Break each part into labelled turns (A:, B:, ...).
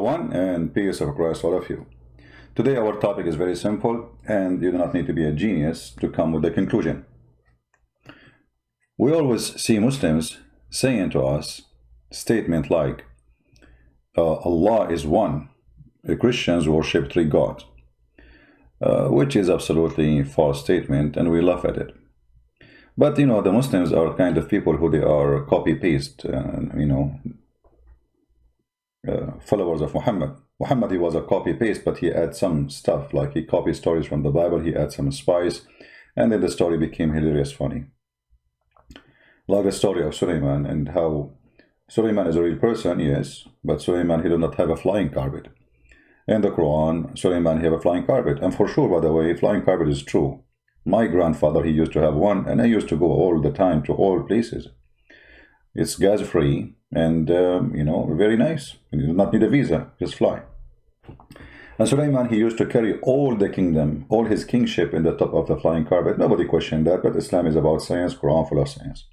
A: everyone, and peace of Christ all of you. Today our topic is very simple, and you do not need to be a genius to come with the conclusion. We always see Muslims saying to us statement like, Allah is one. Christians worship three gods, which is absolutely false statement, and we laugh at it. But the Muslims are kind of people who they are copy-paste, followers of Muhammad. Muhammad, he was a copy-paste, but he had some stuff, like he copied stories from the Bible, he had some spice, and then the story became hilarious funny. Like the story of Suleiman, and how Suleiman is a real person, yes, but Suleiman, he did not have a flying carpet. In the Quran, Suleiman, he have a flying carpet, and for sure, by the way, flying carpet is true. My grandfather, he used to have one, and I used to go all the time to all places. It's gas-free, and, very nice. You do not need a visa, just fly. And Suleiman, he used to carry all the kingdom, all his kingship in the top of the flying carpet. Nobody questioned that, but Islam is about science, Quran full of science.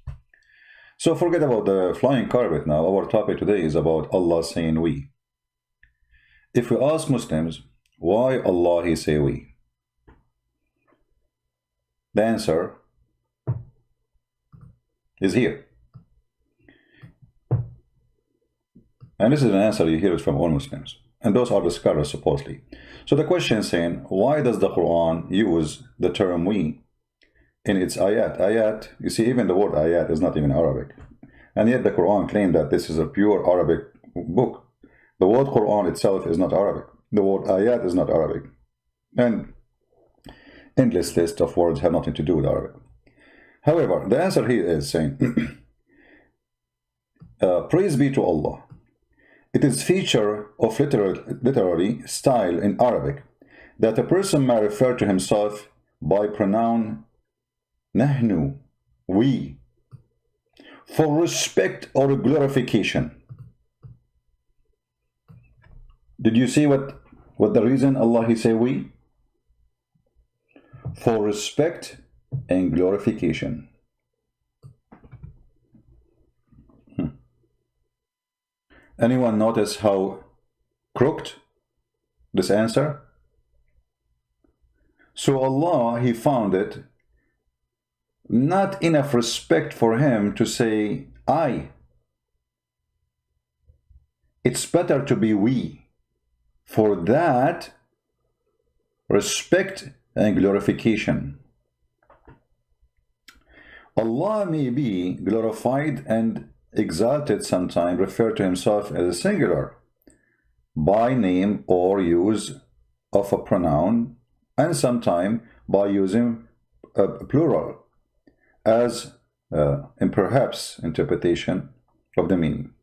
A: So forget about the flying carpet now. Our topic today is about Allah saying we. If we ask Muslims, why Allah he say we? The answer is here. And this is an answer, you hear it from all Muslims. And those are the scholars, supposedly. So the question is saying, why does the Quran use the term we in its ayat? Ayat, you see, even the word ayat is not even Arabic. And yet the Quran claimed that this is a pure Arabic book. The word Quran itself is not Arabic. The word ayat is not Arabic. And endless list of words have nothing to do with Arabic. However, the answer here is saying, praise be to Allah. It is feature of literary style in Arabic that a person may refer to himself by pronoun nahnu, we, for respect or glorification. Did you see what the reason Allah he say we? For respect and glorification. Anyone notice how crooked this answer? So Allah, he found it not enough respect for him to say I. It's better to be we. For that, respect and glorification. Allah may be glorified and exalted sometime, refer to himself as a singular by name or use of a pronoun, and sometime by using a plural as in perhaps interpretation of the meaning.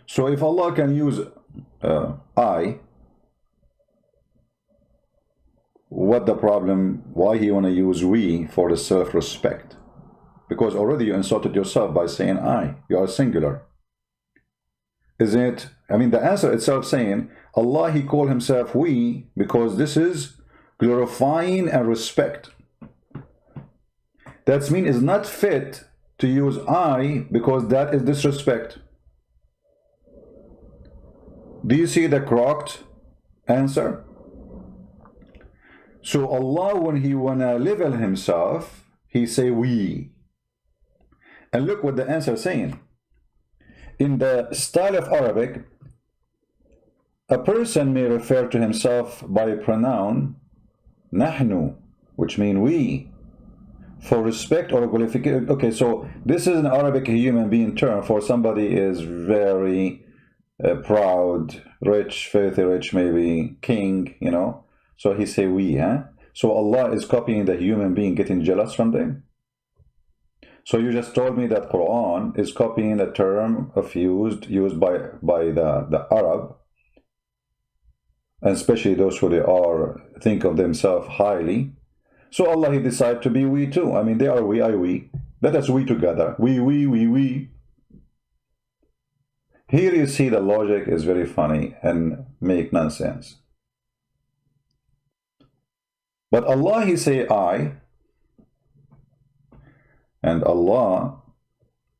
A: So if Allah can use I, what the problem? Why he want to use we for the self-respect? Because already you insulted yourself by saying I. You are singular. Isn't it? I mean, the answer itself saying Allah, he called himself we because this is glorifying and respect. That means it's not fit to use I because that is disrespect. Do you see the crocked answer? So Allah, when he wanna level himself, he say we. And look what the answer is saying. In the style of Arabic, a person may refer to himself by a pronoun nahnu, which means we, for respect or glorification. Okay, so this is an Arabic human being term for somebody is very proud, rich, filthy rich, maybe king, So he say we, So Allah is copying the human being, getting jealous from them. So you just told me that Quran is copying a term of used by the Arab, and especially those who think of themselves highly. So Allah, he decided to be we too. I mean, they are we, I we. Let us we together. We. Here you see the logic is very funny and make nonsense. But Allah, he say I, and Allah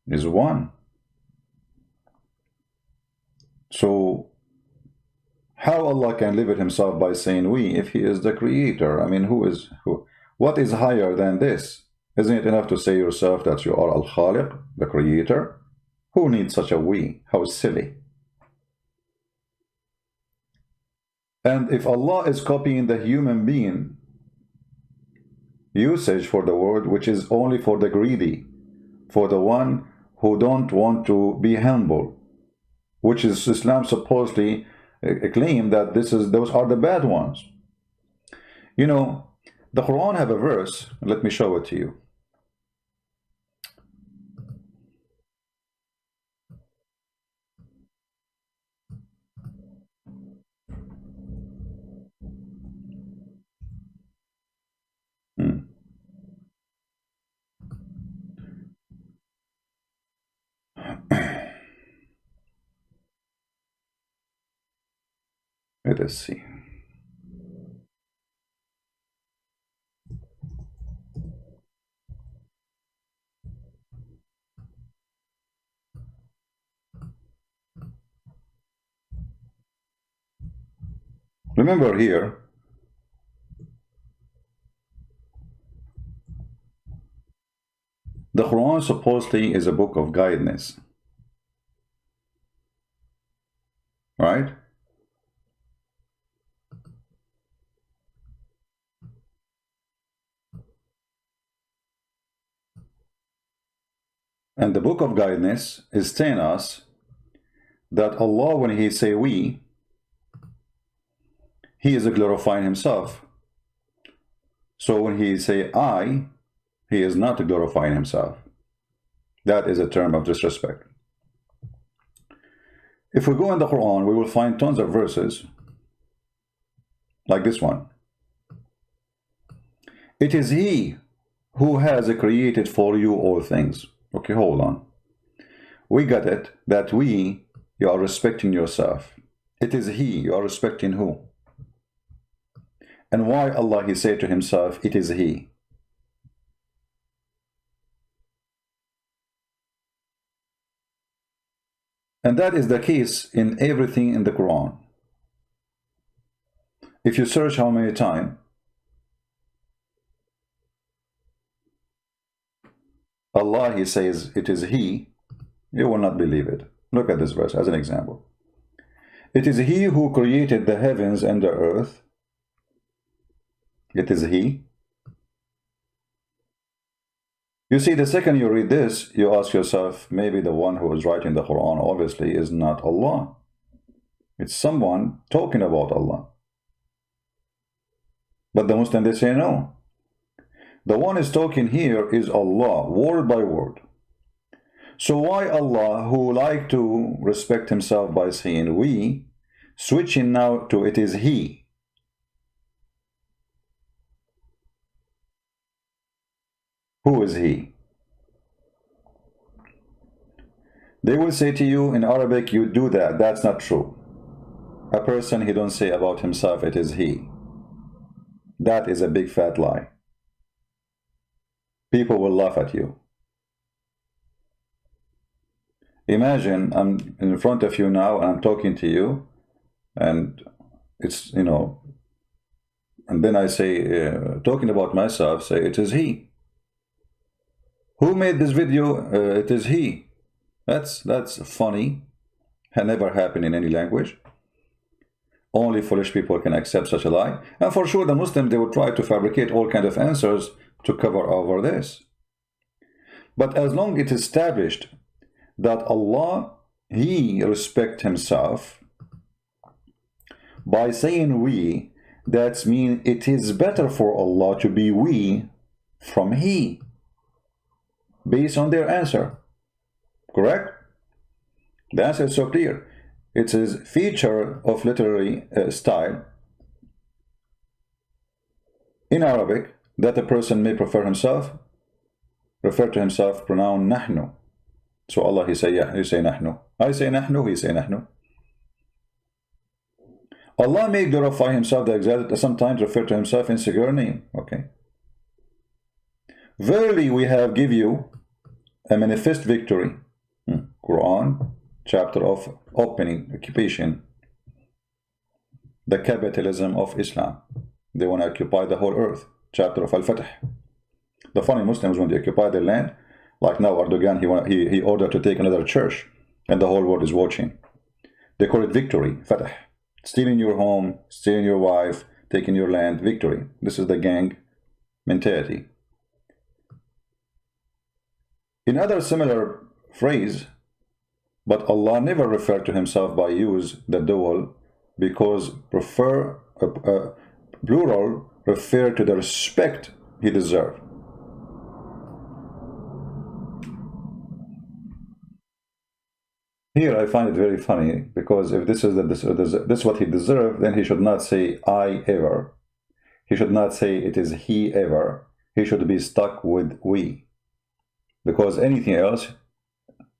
A: is one. So how Allah can limit himself by saying we if he is the creator? I mean, what is higher than this? Isn't it enough to say yourself that you are Al-Khaliq, the creator? Who needs such a we? How silly. And if Allah is copying the human being usage for the word, which is only for the greedy, for the one who don't want to be humble, which is Islam supposedly claim that those are the bad ones. You know, the Quran have a verse, let me show it to you. Let us see. Remember here, the Quran supposedly is a book of guidance, right? And the book of guidance is telling us that Allah, when he say we, he is glorifying himself. So when he say I, he is not glorifying himself. That is a term of disrespect. If we go in the Quran, we will find tons of verses like this one. It is he who has created for you all things. Okay, hold on. We got it, that you are respecting yourself. It is he, you are respecting who? And why Allah, he said to himself, it is he? And that is the case in everything in the Quran. If you search how many times Allah, he says, it is he, you will not believe it. Look at this verse as an example. It is he who created the heavens and the earth. It is he. You see, the second you read this, you ask yourself, maybe the one who is writing the Quran obviously is not Allah. It's someone talking about Allah. But the Muslim, they say no. The one is talking here is Allah, word by word. So why Allah, who like to respect himself by saying we, switching now to it is he? Who is he? They will say to you in Arabic, you do that. That's not true. A person, he don't say about himself, it is he. That is a big fat lie. People will laugh at you. Imagine I'm in front of you now and I'm talking to you, and it's, you know, and then I say, talking about myself, say it is he. Who made this video? It is he. That's funny. Had never happened in any language. Only foolish people can accept such a lie. And for sure the Muslims, they will try to fabricate all kinds of answers to cover over this. But as long as it is established that Allah, he respects himself by saying we, that means it is better for Allah to be we from he, based on their answer. Correct? The answer is so clear. It is a feature of literary style in Arabic that a person may refer to himself pronoun nahnu. So Allah, he say nahnu. I say nahnu, he say nahnu. Allah may glorify himself, that sometimes refer to himself in singular name. Okay. Verily we have give you a manifest victory. Quran chapter of opening, occupation, the capitalism of Islam. They want to occupy the whole earth, chapter of Al-Fatih. The funny Muslims, when they occupy their land, like now Erdogan, he ordered to take another church, and the whole world is watching. They call it victory, Fatah. Stealing your home, stealing your wife, taking your land, victory. This is the gang mentality. In other similar phrase, but Allah never referred to himself by use the dual, because plural refer to the respect he deserved. Here I find it very funny, because if this is this what he deserved, then he should not say I ever. He should not say it is he ever. He should be stuck with we, because anything else,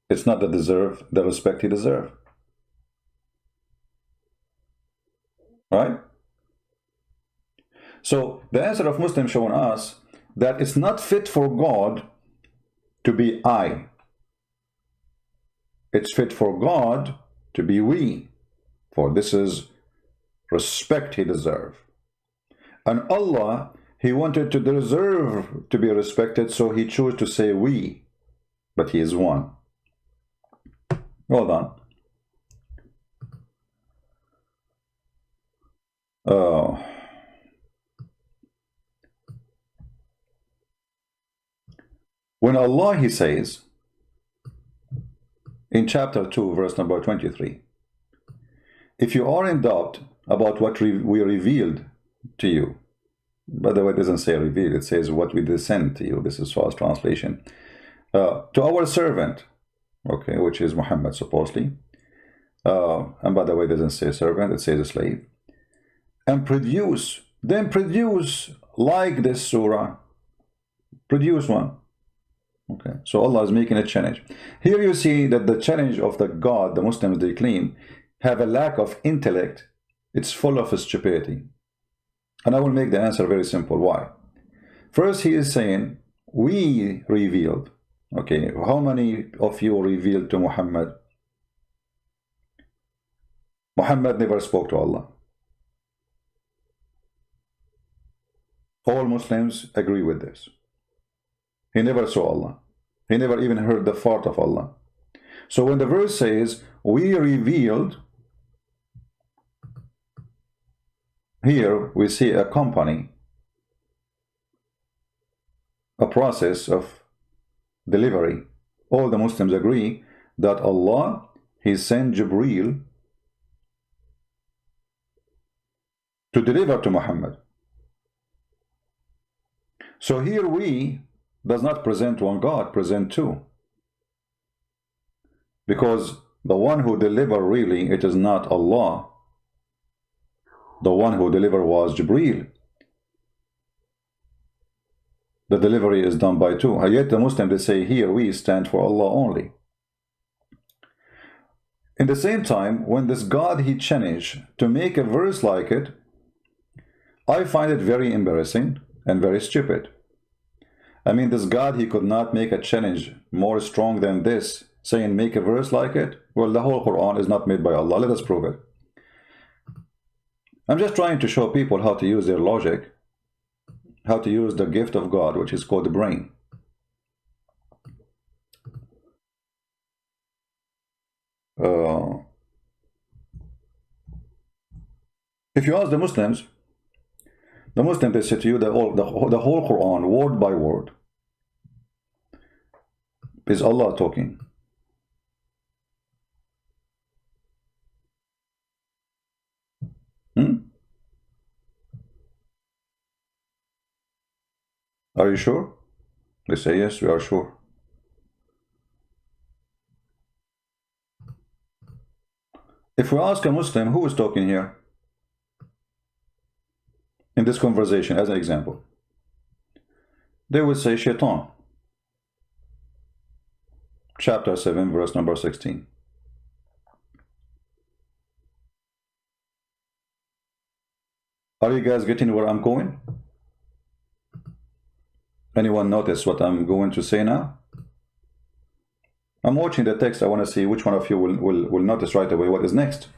A: it's not the respect he deserved. Right? So the answer of Muslims showing us that it's not fit for God to be I. It's fit for God to be we, for this is respect he deserved. And Allah, he wanted to deserve to be respected, so he chose to say we, but he is one. Hold on. When Allah, he says, in chapter 2, verse number 23, if you are in doubt about what we revealed to you, by the way, it doesn't say revealed, it says what we descend to you. This is false translation. To our servant, okay, which is Muhammad supposedly. And by the way, it doesn't say servant, it says a slave. And produce like this surah. Produce one. Okay, so Allah is making a challenge. Here you see that the challenge of the God, the Muslims, they claim, have a lack of intellect. It's full of stupidity. And I will make the answer very simple. Why? First, he is saying, we revealed. Okay, how many of you revealed to Muhammad? Muhammad never spoke to Allah. All Muslims agree with this. He never saw Allah. He never even heard the fart of Allah. So when the verse says, we revealed, here we see a company, a process of delivery. All the Muslims agree that Allah, he sent Jibreel to deliver to Muhammad. So here we does not present one God, present two. Because the one who delivered really, it is not Allah. The one who delivered was Jibreel. The delivery is done by two. And yet the Muslims, they say here we stand for Allah only. In the same time, when this God he changed to make a verse like it, I find it very embarrassing and very stupid. I mean, this God, he could not make a challenge more strong than this, saying make a verse like it. Well, the whole Quran is not made by Allah. Let us prove it. I'm just trying to show people how to use their logic, how to use the gift of God, which is called the brain. If you ask the Muslims, they say to you that the whole Quran, word by word, is Allah talking. Are you sure? They say, yes, we are sure. If we ask a Muslim, who is talking here in this conversation, as an example, they would say Shaitan. Chapter 7, verse number 16. Are you guys getting where I'm going? Anyone notice what I'm going to say now? I'm watching the text. I want to see which one of you will notice right away what is next.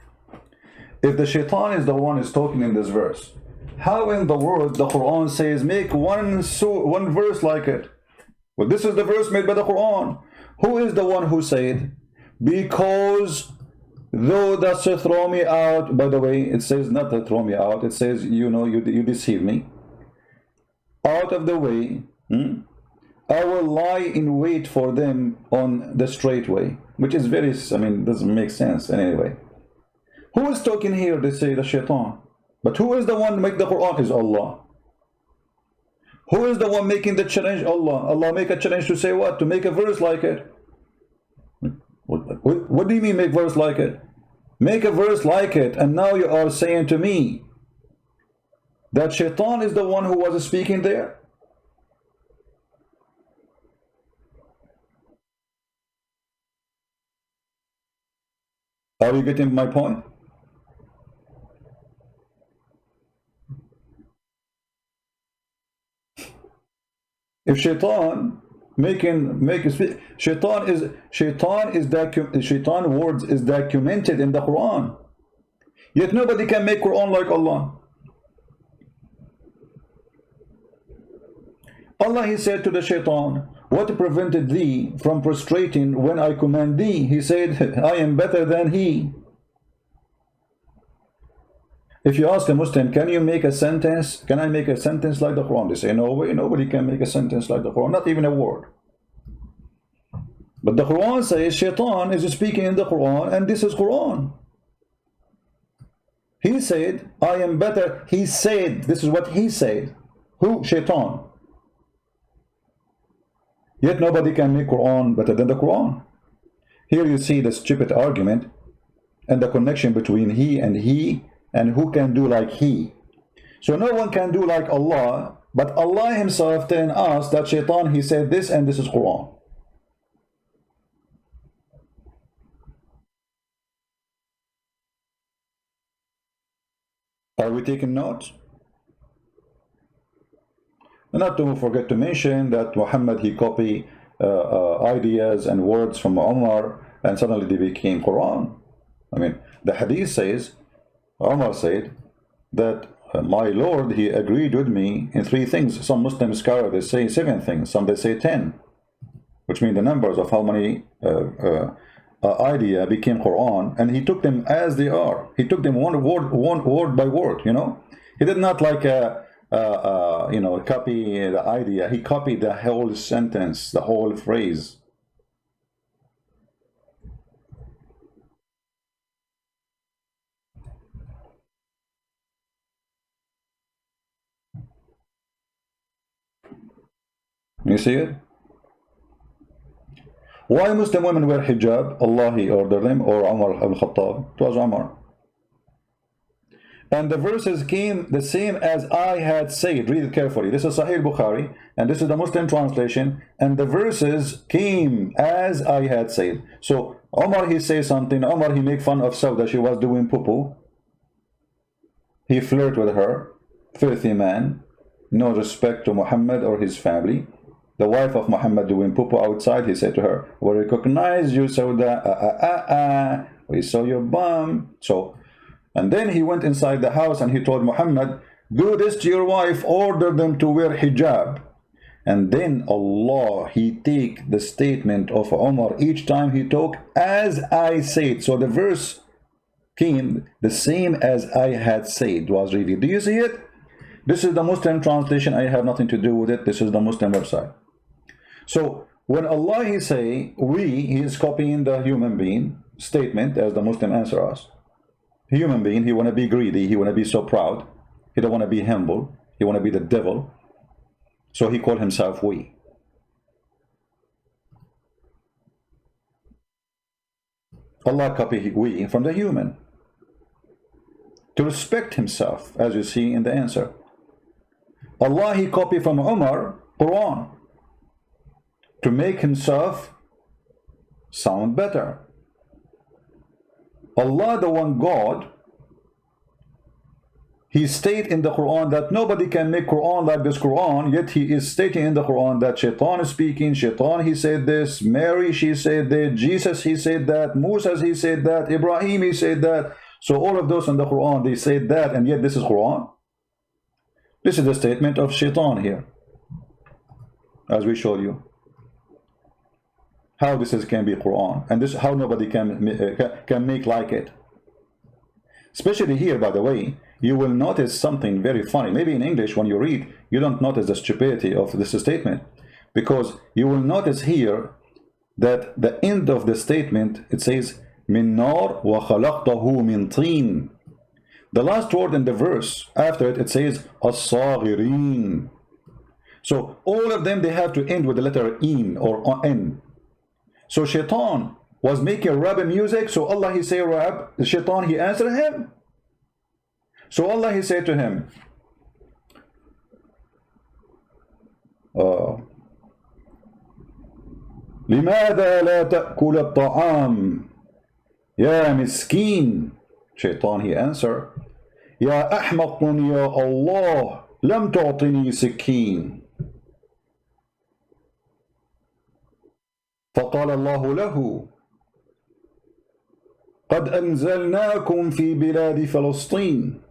A: If the shaitan is the one is talking in this verse, how in the world the Quran says make one verse like it? Well, this is the verse made by the Quran. Who is the one who said, because though that shall throw me out, by the way, it says not to throw me out, it says, you know, you deceive me, out of the way, I will lie in wait for them on the straight way, which is very, I mean, doesn't make sense anyway. Who is talking here? They say the shaitan. But who is the one make the Quran? Is Allah. Who is the one making the challenge? Allah. Allah make a challenge to say what? To make a verse like it. What do you mean make verse like it? Make a verse like it, and now you are saying to me that shaitan is the one who was speaking there? Are you getting my point? If shaitan shaitan words is documented in the Quran, yet nobody can make Quran like Allah. Allah, he said to the shaitan, what prevented thee from prostrating when I command thee? He said, I am better than he. If you ask a Muslim, can you make a sentence? Can I make a sentence like the Quran? They say, no way, nobody can make a sentence like the Quran, not even a word. But the Quran says shaitan is speaking in the Quran, and this is Quran. He said, I am better. He said, this is what he said. Who? Shaitan. Yet nobody can make Quran better than the Quran. Here you see the stupid argument and the connection between he, and who can do like he. So no one can do like Allah, but Allah himself telling us that shaitan, he said this, and this is Quran. Are we taking notes? And not to forget to mention that Muhammad, he copied ideas and words from Umar, and suddenly they became Quran. I mean, the hadith says, Umar said that my Lord, he agreed with me in 3 things. Some Muslim scholars, they say 7 things, some they say 10, which mean the numbers of how many idea became Quran, and he took them as they are. He took them one word by word, you know. He did not like you know, copy the idea. He copied the whole sentence, the whole phrase. You see it? Why Muslim women wear hijab? Allah, he ordered them, or Umar al-Khattab? It was Umar. And the verses came the same as I had said. Read it carefully. This is Sahih Bukhari, and this is the Muslim translation. And the verses came as I had said. So Umar, he says something. Umar, he make fun of Sauda. She was doing poo-poo. He flirt with her. Filthy man. No respect to Muhammad or his family. The wife of Muhammad doing poo-poo outside. He said to her, we recognize you, Sauda. We saw your bum. So, and then he went inside the house and he told Muhammad, do this to your wife, order them to wear hijab. And then Allah, he take the statement of Umar each time he talked, as I said. So the verse came the same as I had said was revealed. Do you see it? This is the Muslim translation. I have nothing to do with it. This is the Muslim website. So when Allah, he say he is copying the human being statement as the Muslim answer us. Human being, he want to be greedy, he want to be so proud, he don't want to be humble, he want to be the devil, so he called himself we. Allah copied we from the human to respect himself, as you see in the answer. Allah, he copied from Umar Quran to make himself sound better. Allah, the one God, he states in the Quran that nobody can make Quran like this Quran, yet he is stating in the Quran that Shaitan is speaking, Shaitan he said this, Mary she said that, Jesus he said that, Moses he said that, Ibrahim he said that. So all of those in the Quran, they said that, and yet this is Quran. This is the statement of Shaitan here, as we showed you. How this can be Quran, and this how nobody can make like it. Especially here, by the way, you will notice something very funny. Maybe in English, when you read, you don't notice the stupidity of this statement, because you will notice here that the end of the statement, it says min nar wa khalaqtahu min tin. The last word in the verse after it, it says as-saghirin. So all of them, they have to end with the letter in or n. So Shaitan was making rap music, so Allah he say rap, the Shaitan he answered him. So Allah he said to him, لماذا لا تأكل الطعام يا مسكين. Shaitan he answered, يا أحمق يا الله لم تعطني سكين. فقال الله له قد أنزلناكم في بلاد فلسطين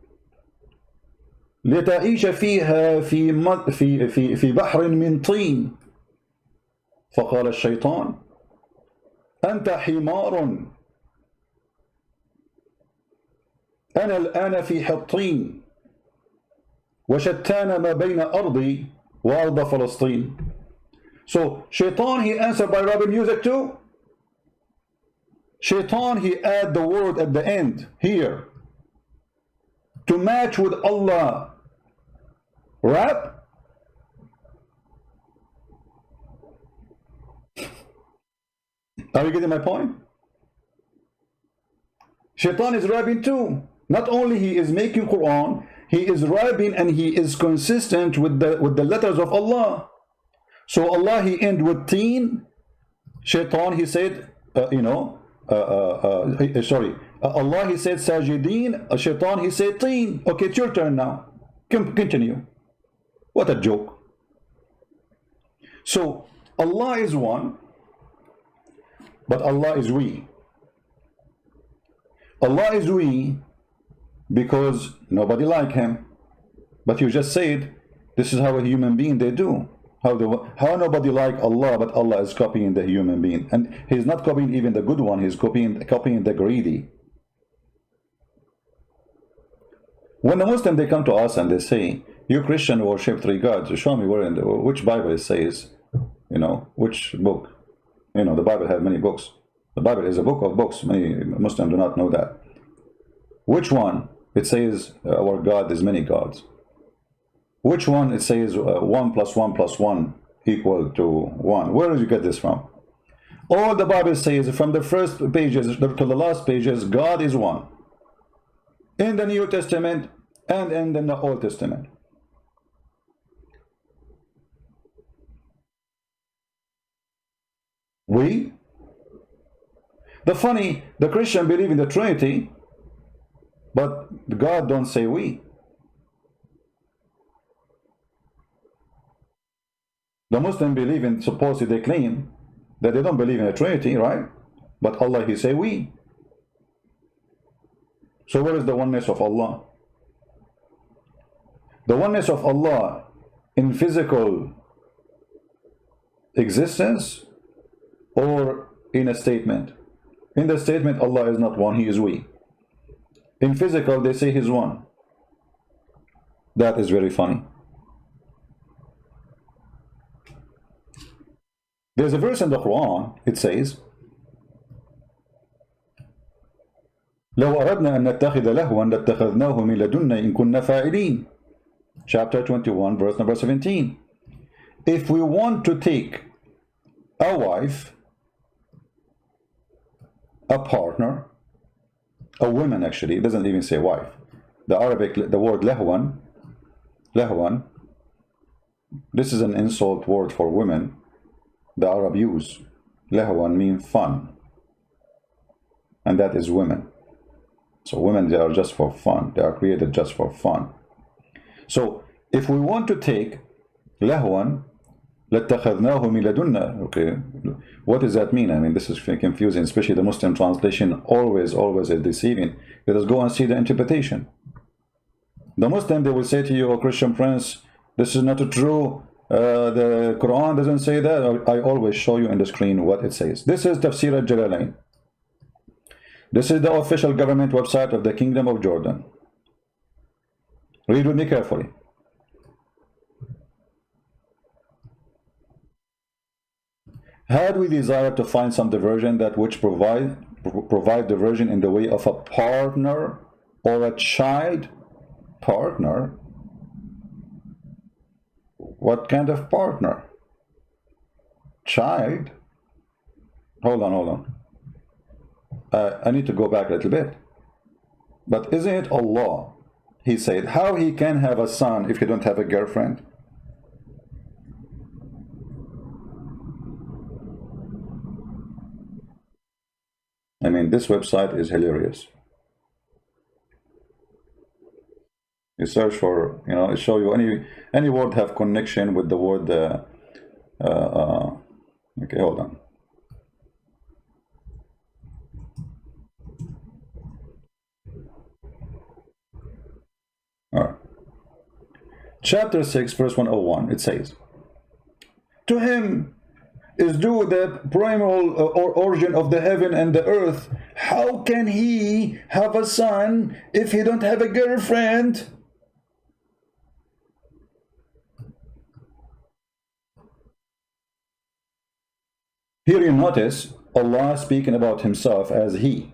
A: لتعيش فيها في بحر من طين. فقال الشيطان أنت حمار أنا الآن في حطين وشتان ما بين أرضي وأرض فلسطين. So Shaitan he answered by rapping music too. Shaitan he add the word at the end here to match with Allah rap. Are you getting my point? Shaitan is rapping too. Not only he is making Quran, he is rapping and he is consistent with the letters of Allah. So Allah he end with teen. Shaitan he said sorry, Allah he said sajideen, Shaitan he said teen. Okay, it's your turn now. Continue. What a joke. So Allah is one, but Allah is we. Allah is we because nobody like him. But you just said this is how a human being they do. How nobody like Allah, but Allah is copying the human being, and he's not copying even the good one, he's copying the greedy. When the Muslims they come to us and they say, you Christian worship three gods, show me where in which Bible it says, which book. The Bible has many books. The Bible is a book of books. Many Muslims do not know that. Which one it says our God is many gods? Which one it says 1 + 1 + 1 equal to 1? Where did you get this from? All the Bible says from the first pages to the last pages, God is one. In the New Testament and in the Old Testament. We? The Christian believe in the Trinity, but God don't say we. The Muslim believe in, supposedly they claim that they don't believe in a Trinity, right? But Allah he say we. So where is the oneness of Allah? The oneness of Allah in physical existence or in a statement? In the statement Allah is not one, he is we. In physical they say he's one. That is very funny. There's a verse in the Quran, it says, لو أردنا أن نتخذ لهوا لاتخذناه من لدنا إن كنا فاعلين. Chapter 21, verse number 17. If we want to take a wife, a partner, a woman actually, it doesn't even say wife. The Arabic, the word lahwan, this is an insult word for women. The Arab use. Lahwan means fun. And that is women. So women, they are just for fun. They are created just for fun. So if we want to take لهوا لاتخذناه من لدنا, okay, what does that mean? I mean, this is confusing, especially the Muslim translation always is deceiving. Let us go and see the interpretation. The Muslim, they will say to you, oh Christian Prince, this is not true. The Quran doesn't say that. I always show you on the screen what it says. This is Tafsir al-Jalalain. This is the official government website of the Kingdom of Jordan. Read with me carefully. Had we desired to find some diversion that which provide diversion in the way of a partner or a child? Partner? What kind of partner? Child? Hold on. I need to go back a little bit. But isn't it Allah? He said, how he can have a son if he don't have a girlfriend? I mean, this website is hilarious. You search for, you know, it show you any word have connection with the word. Okay, hold on. All right. Chapter 6, verse 101. It says, "To him is due the primal origin of the heaven and the earth. How can he have a son if he don't have a girlfriend?" Here you notice Allah speaking about himself as he.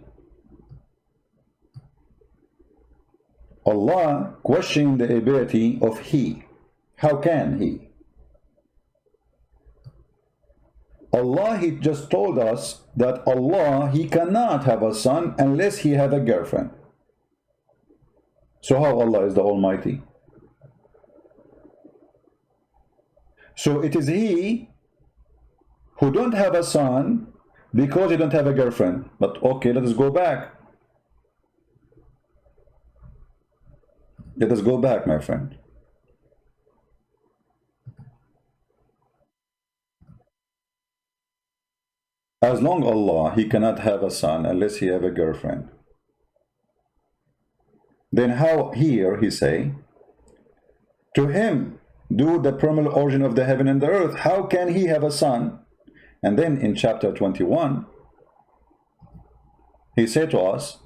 A: Allah questioning the ability of he. How can he? Allah, he just told us that Allah, he cannot have a son unless he have a girlfriend. So how Allah is the Almighty? So it is he who don't have a son because he don't have a girlfriend. But okay, let us go back. Let us go back, my friend. As long Allah, he cannot have a son unless he have a girlfriend. Then how here he say, to him do the primal origin of the heaven and the earth. How can he have a son? And then in chapter 21, he said to us,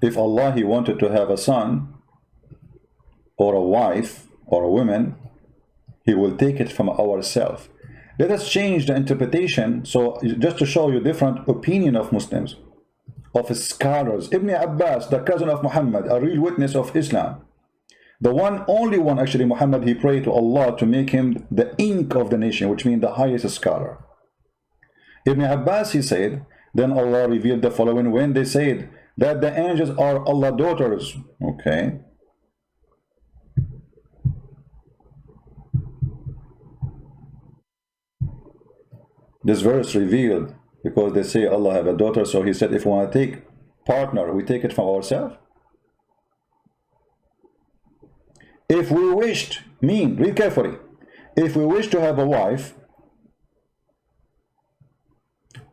A: if Allah, he wanted to have a son or a wife or a woman, he will take it from ourselves. Let us change the interpretation, so just to show you different opinion of Muslims, of scholars. Ibn Abbas, the cousin of Muhammad, a real witness of Islam, the only one actually, Muhammad, he prayed to Allah to make him the ink of the nation, which means the highest scholar. Ibn Abbas, he said, then Allah revealed the following when they said that the angels are Allah's daughters. Okay. This verse revealed because they say Allah have a daughter, so he said if we want to take partner, we take it from ourselves. If we wished, read carefully, if we wish to have a wife,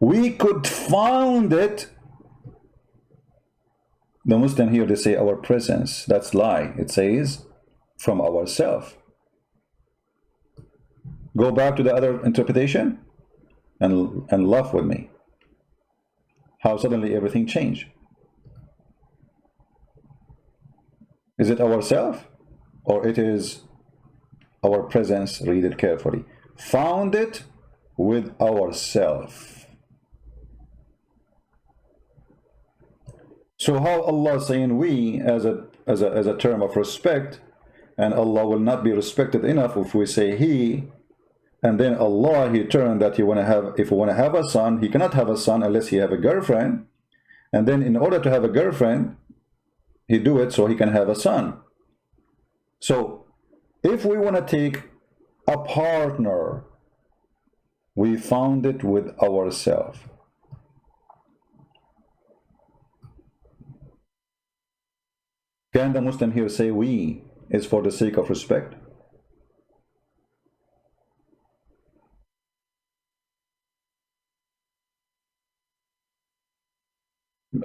A: we could found it. The Muslim here, they say our presence. That's lie. It says from ourselves. Go back to the other interpretation and laugh with me. How suddenly everything changed. Is it ourselves? Or it is our presence? Read it carefully. Found it with ourselves. So how Allah saying we as a term of respect, and Allah will not be respected enough if we say he, and then Allah, he turned that he want to have, if he want to have a son, he cannot have a son unless he have a girlfriend, and then in order to have a girlfriend, he do it so he can have a son. So if we want to take a partner, we found it with ourselves. Can the Muslim here say we is for the sake of respect?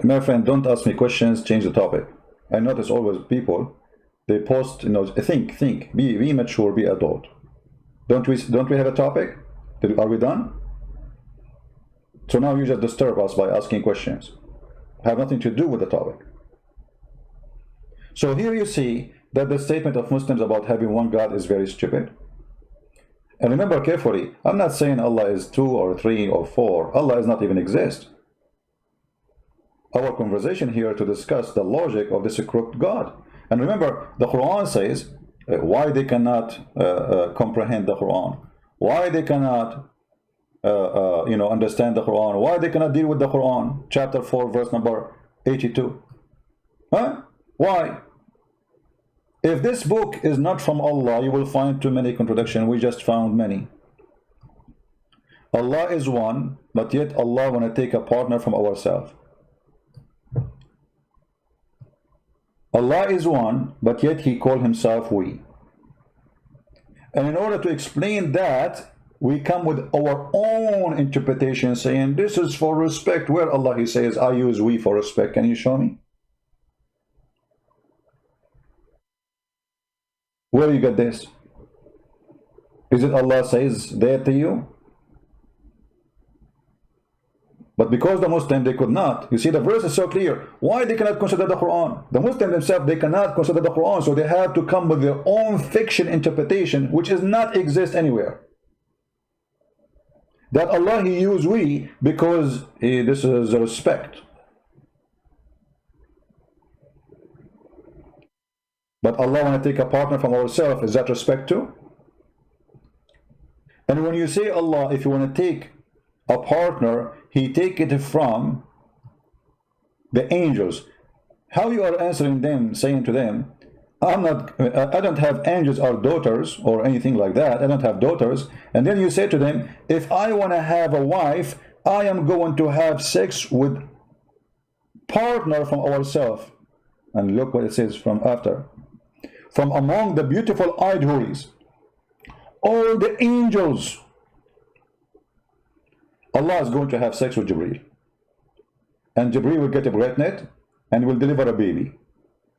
A: My friend, don't ask me questions, change the topic. I notice always people, they post, think, be mature, be adult. Don't we have a topic? Are we done? So now you just disturb us by asking questions. Have nothing to do with the topic. So here you see that the statement of Muslims about having one God is very stupid. And remember carefully, I'm not saying Allah is 2 or 3 or 4. Allah does not even exist. Our conversation here to discuss the logic of this crooked God. And remember, the Quran says why they cannot comprehend the Quran, why they cannot understand the Quran, why they cannot deal with the Quran. Chapter 4, verse number 82. Huh? Why? If this book is not from Allah, you will find too many contradictions. We just found many. Allah is one, but yet Allah want to take a partner from ourselves. Allah is one, but yet he called himself we. And in order to explain that, we come with our own interpretation saying this is for respect. Where Allah he says I use we for respect. Can you show me? Where you get this? Is it Allah says that to you? But because the Muslim, they could not. You see, the verse is so clear. Why they cannot consider the Quran? The Muslim themselves, they cannot consider the Quran, so they have to come with their own fiction interpretation, which does not exist anywhere. That Allah, he used we because this is a respect. But Allah want to take a partner from ourselves, is that respect too? And when you say Allah, if you want to take a partner, he take it from the angels. How you are answering them, saying to them, I don't have angels or daughters or anything like that. I don't have daughters. And then you say to them, if I want to have a wife, I am going to have sex with partner from ourselves. And look what it says from after. From among the beautiful eyed houris, all the angels, Allah is going to have sex with Jibreel. And Jibreel will get pregnant and will deliver a baby.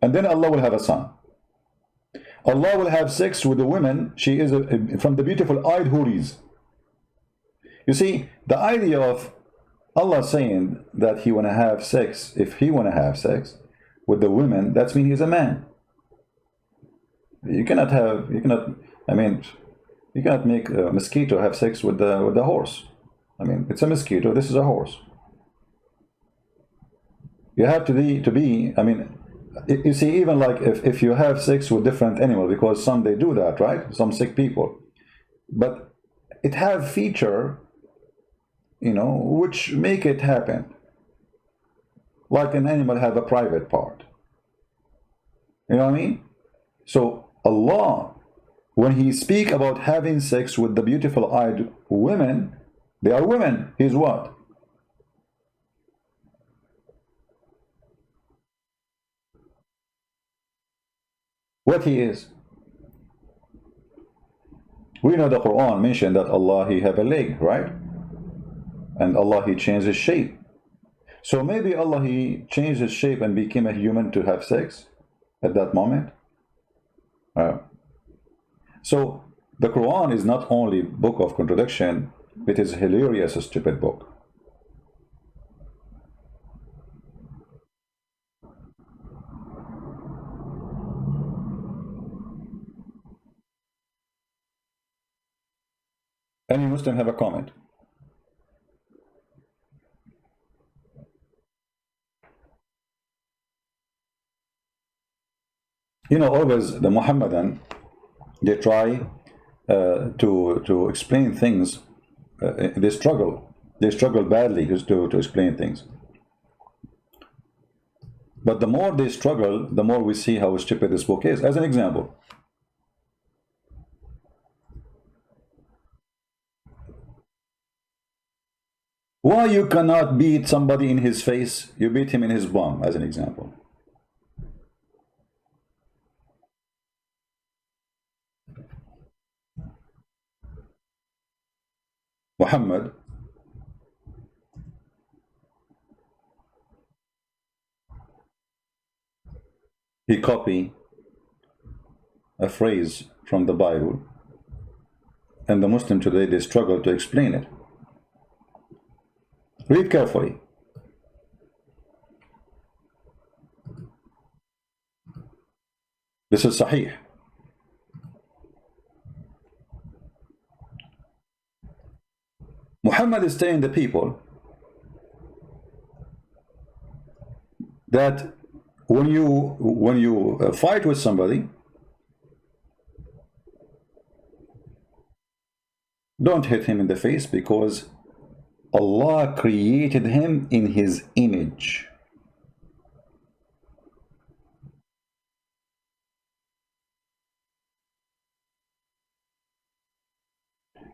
A: And then Allah will have a son. Allah will have sex with the woman. She is from the beautiful eyed houris. You see, the idea of Allah saying that he want to have sex, if he want to have sex with the women, that means he's a man. You cannot make a mosquito have sex with the horse. I mean, it's a mosquito, this is a horse. You have to be, I mean, you see, even like if you have sex with different animals, because some they do that, right? Some sick people. But it have feature, which make it happen. Like an animal have a private part. You know what I mean? So Allah, when he speak about having sex with the beautiful eyed women, they are women. He's what? What he is. We know the Quran mentioned that Allah, he have a leg, right? And Allah, he changed his shape. So maybe Allah, he changed his shape and became a human to have sex at that moment. So the Quran is not only book of contradiction, it is a hilarious, stupid book. Any Muslim have a comment? Always the Muhammadan, they try to explain things. They struggle badly just to explain things. But the more they struggle, the more we see how stupid this book is. As an example, why you cannot beat somebody in his face? You beat him in his bum, as an example. Muhammad he copied a phrase from the Bible, and the Muslim today, they struggle to explain it. Read carefully. This is Sahih. Muhammad is telling the people that when you fight with somebody, don't hit him in the face, because Allah created him in his image.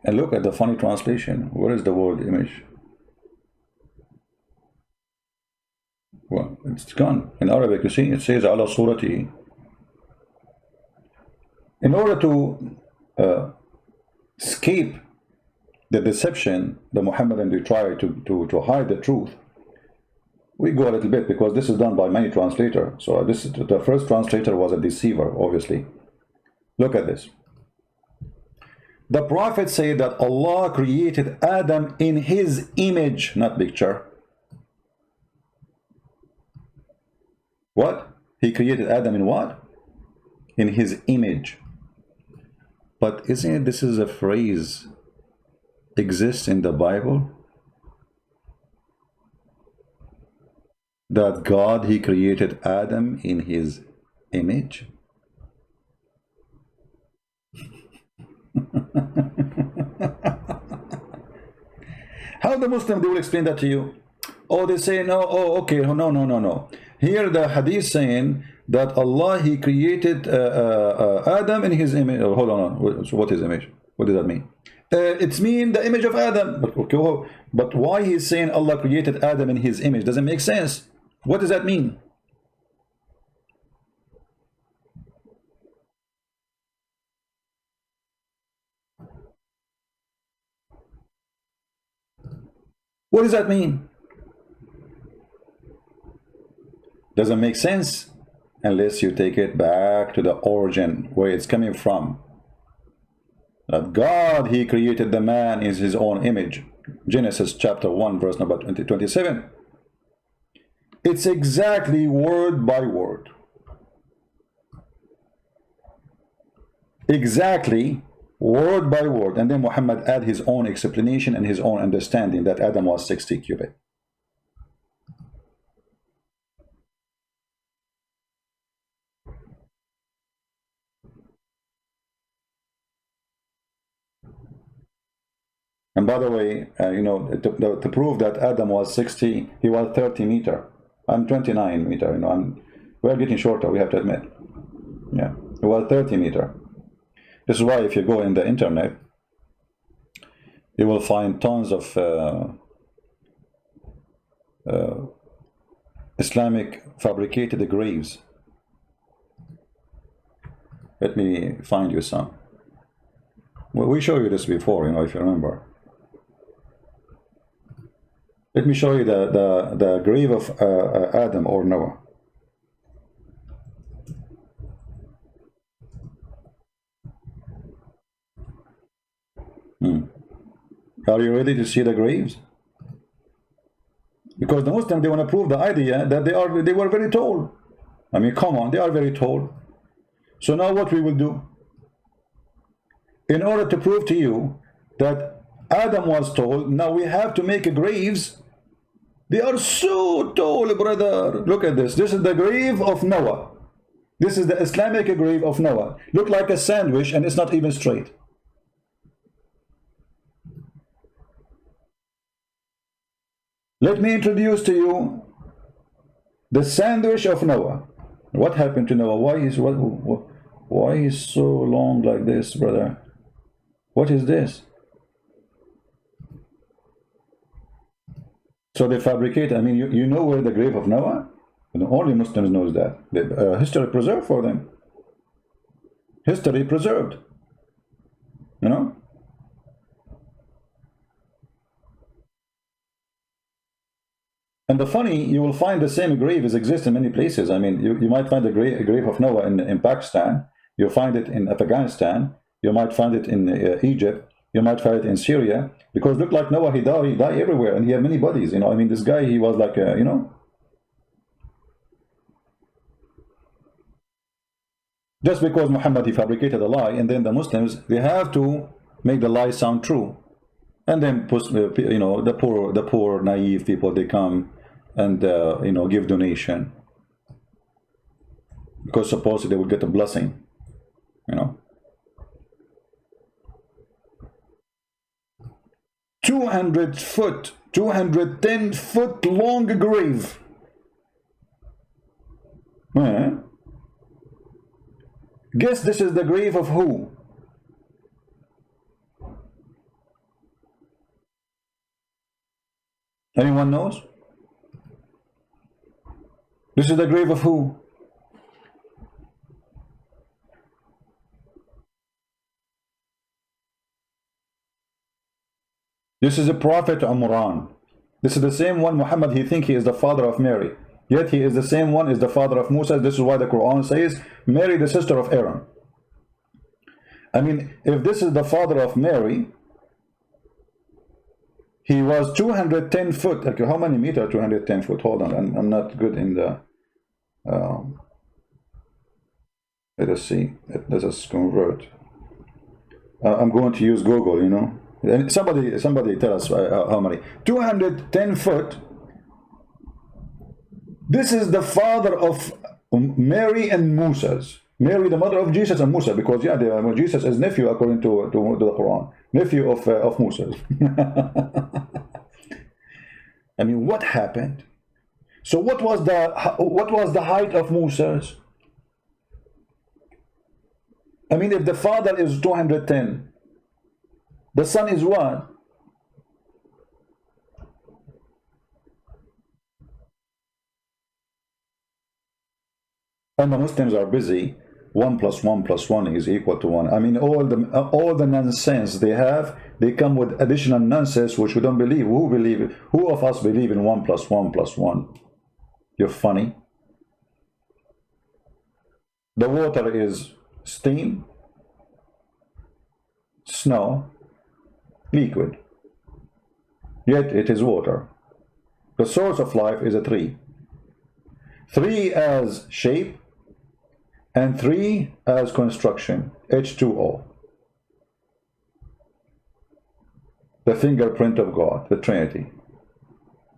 A: And look at the funny translation. Where is the word image? Well, it's gone. In Arabic, you see, it says ala surati. In order to escape the deception, the Muhammadan, they try to hide the truth. We go a little bit, because this is done by many translators. So the first translator was a deceiver, obviously. Look at this. The Prophet said that Allah created Adam in his image, not picture. What? He created Adam in what? In his image. But isn't it, this is a phrase exists in the Bible? That God, he created Adam in his image? How the Muslim, they will explain that to you? Oh, they say, no, oh, okay, no. Here the hadith saying that Allah, he created Adam in his image. Oh, hold on, so what is image? What does that mean? It's mean the image of Adam. But, okay, but why he's saying Allah created Adam in his image? Doesn't make sense. What does that mean? What does that mean? Doesn't make sense unless you take it back to the origin, where it's coming from. That God, he created the man in his own image. Genesis chapter 1, verse number 27. It's exactly word by word. Exactly word by word. And then Muhammad add his own explanation and his own understanding that Adam was 60 cubit. And by the way, you know, to prove that Adam was 60, he was 30 meter. I'm 29 meter, you know, we're getting shorter, we have to admit. Yeah, he was 30 meter. This is why if you go in the internet, you will find tons of Islamic fabricated graves. Let me find you some. Well, we showed you this before, you know, if you remember. Let me show you the grave of Adam or Noah. Are you ready to see the graves? Because the Muslims, they want to prove the idea that they were very tall. I mean, come on, they are very tall. So now what we will do? In order to prove to you that Adam was tall, now we have to make graves. They are so tall, brother. Look at this. This is the grave of Noah. This is the Islamic grave of Noah. Look like a sandwich, and it's not even straight. Let me introduce to you the sandwich of Noah. What happened to Noah? Why is so long like this, brother? What is this? So they fabricate. I mean, you know where the grave of Noah? And only Muslims knows that. History preserved for them. History preserved. You know. And the funny, you will find the same grave is exist in many places. I mean, you might find a grave of Noah in Pakistan. You'll find it in Afghanistan. You might find it in Egypt. You might find it in Syria. Because look like Noah, he died everywhere, and he had many bodies. You know, I mean, this guy, he was like, you know. Just because Muhammad, he fabricated a lie, and then the Muslims, they have to make the lie sound true. And then, you know, the poor, naive people, they come and, you know, give donation. Because supposedly they will get a blessing, you know. 200 foot, 210 foot long grave. Guess this is the grave of who? Anyone knows? This is the grave of who? This is a prophet Umran. This is the same one Muhammad, he thinks he is the father of Mary. Yet he is the same one as the father of Musa. This is why the Quran says, Mary, the sister of Aaron. I mean, if this is the father of Mary, he was 210 foot. Okay, how many meter 210 foot? Hold on, I'm not good in the... let us see. Let us convert. I'm going to use Google, you know. And somebody tell us how many. 210 foot. This is the father of Mary and Moses. Mary, the mother of Jesus and Musa, because yeah, Jesus is nephew according to the Quran, nephew of Moses. I mean, what happened? So what was the height of Moses? I mean, if the father is 210, the son is what? And the Muslims are busy. 1 + 1 + 1 is equal to 1. I mean, all the nonsense they have, they come with additional nonsense which we don't believe. Who of us believe in 1 + 1 + 1? You're funny. The water is steam, snow, liquid. Yet it is water. The source of life is a tree. 3 as shape, and 3 as construction, H2O. The fingerprint of God, the Trinity.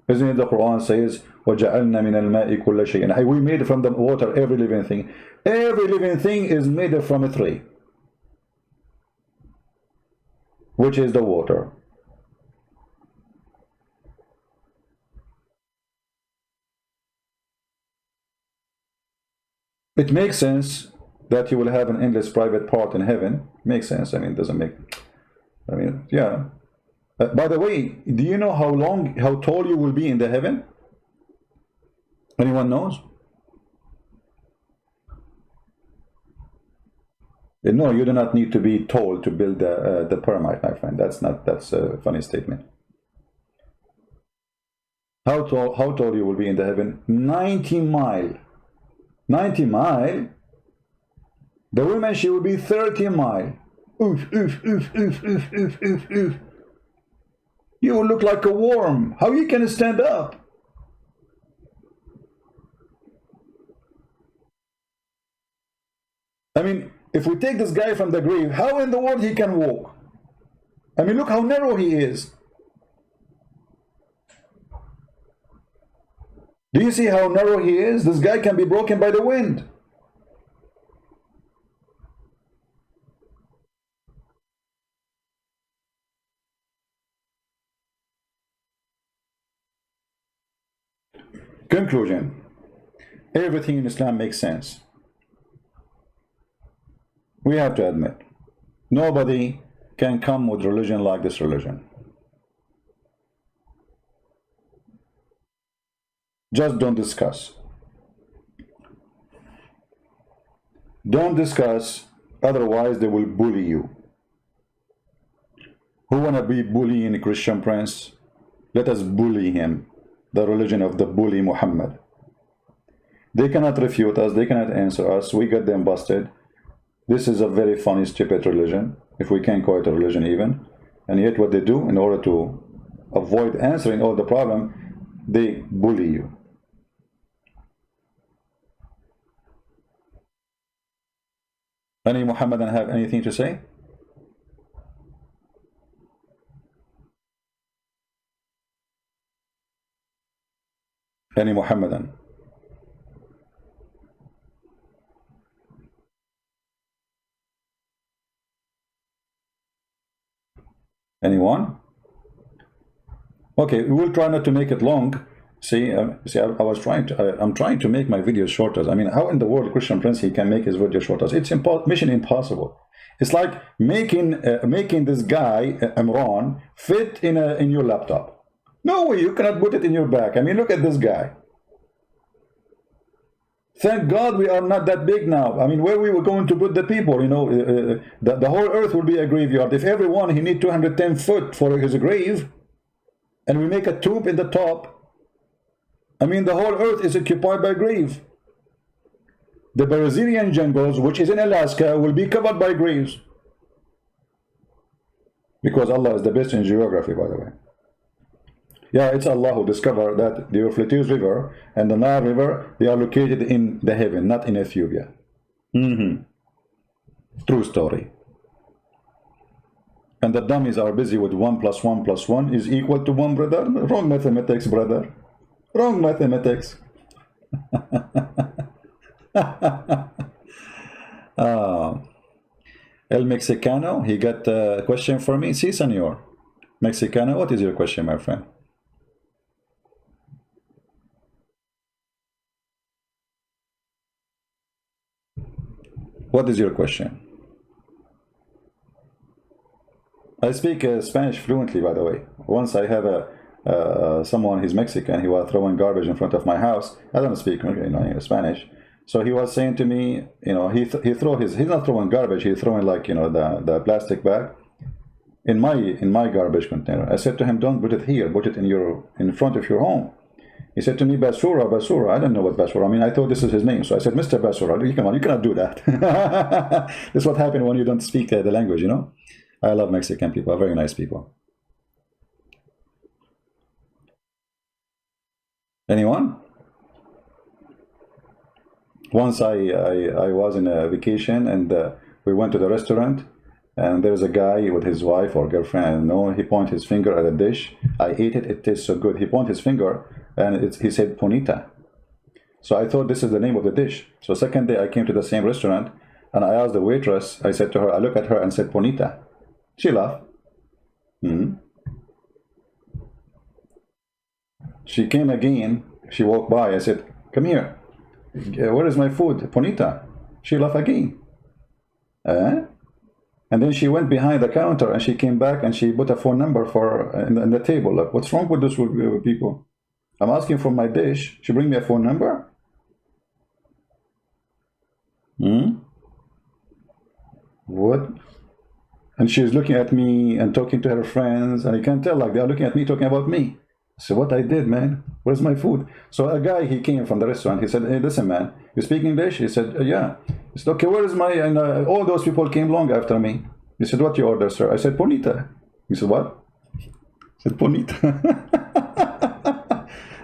A: Isn't it the Quran says, وَجَعَلْنَا مِنَ الْمَاءِ كُلَّ شَيْءٍ. And we made from the water every living thing. Every living thing is made from a tree, which is the water. It makes sense that you will have an endless private part in heaven. Makes sense. I mean, it doesn't make... I mean, yeah. By the way, do you know how tall you will be in the heaven? Anyone knows? No, you do not need to be tall to build the pyramid, my friend. That's a funny statement. How tall you will be in the heaven? 90 mile. 90 mile. The woman, she will be 30 mile. Oof, oof, oof, oof, oof, oof, oof, oof. You will look like a worm. How you can stand up? I mean, if we take this guy from the grave, how in the world he can walk? I mean, look how narrow he is. Do you see how narrow he is? This guy can be broken by the wind. Conclusion. Everything in Islam makes sense. We have to admit, nobody can come with religion like this religion. Just don't discuss. Don't discuss, otherwise they will bully you. Who wanna be bullying a Christian prince? Let us bully him. the religion of the bully Muhammad. They cannot refute us, they cannot answer us, we get them busted. This is a very funny, stupid religion, if we can call it a religion even. And yet what they do, in order to avoid answering all the problem, they bully you. Any Muhammadan have anything to say? Any Muhammadan? Anyone? Okay, we will try not to make it long. See, I was trying to. I'm trying to make my videos shorter. I mean, how in the world Christian Prince he can make his video shorter? It's mission impossible. It's like making this guy Imran fit in your laptop. No way, you cannot put it in your back. I mean, look at this guy. Thank God we are not that big now. I mean, where we were going to put the people, you know, the whole earth will be a graveyard. If everyone, he need 210 foot for his grave, and we make a tomb in the top, I mean, the whole earth is occupied by grave. The Brazilian jungles, which is in Alaska, will be covered by graves. Because Allah is the best in geography, by the way. Yeah, it's Allah who discovered that the Euphrates River and the Nile River, they are located in the heaven, not in Ethiopia. True story. And the dummies are busy with 1 + 1 + 1 is equal to 1, brother. Wrong mathematics, brother. Wrong mathematics. El Mexicano, he got a question for me. Si, senor. Mexicano, what is your question, my friend? What is your question? I speak Spanish fluently, by the way. Once I have someone, he's Mexican, he was throwing garbage in front of my house. I don't speak Spanish. So he was saying to me, you know, he's not throwing garbage, he's throwing like, you know, the plastic bag in my garbage container. I said to him, don't put it here, put it in front of your home. He said to me, Basura, Basura. I don't know what Basura. I mean, I thought this is his name. So I said, Mr. Basura, come on, you cannot do that. This is what happens when you don't speak the language, you know. I love Mexican people, very nice people. Anyone? Once I was in a vacation and we went to the restaurant and there's a guy with his wife or girlfriend, I don't know, he pointed his finger at a dish. I ate it, it tastes so good. He pointed his finger and he said Bonita. So I thought this is the name of the dish. So second day I came to the same restaurant and I asked the waitress, I said to her, I looked at her and said Bonita. She laughed. She came again, she walked by, I said, come here. Where is my food? Bonita. She laughed again. And then she went behind the counter and she came back and she put a phone number for in the table. Like, what's wrong with those people? I'm asking for my dish. She bring me a phone number? What? And she's looking at me and talking to her friends, and I can tell like they're looking at me talking about me. So what I did, man, where's my food? So a guy, he came from the restaurant, he said, hey, listen, man, you speak English? He said, yeah. He said, okay, where is my, and all those people came long after me. He said, what you order, sir? I said, Bonita. He said, what? I said, Bonita.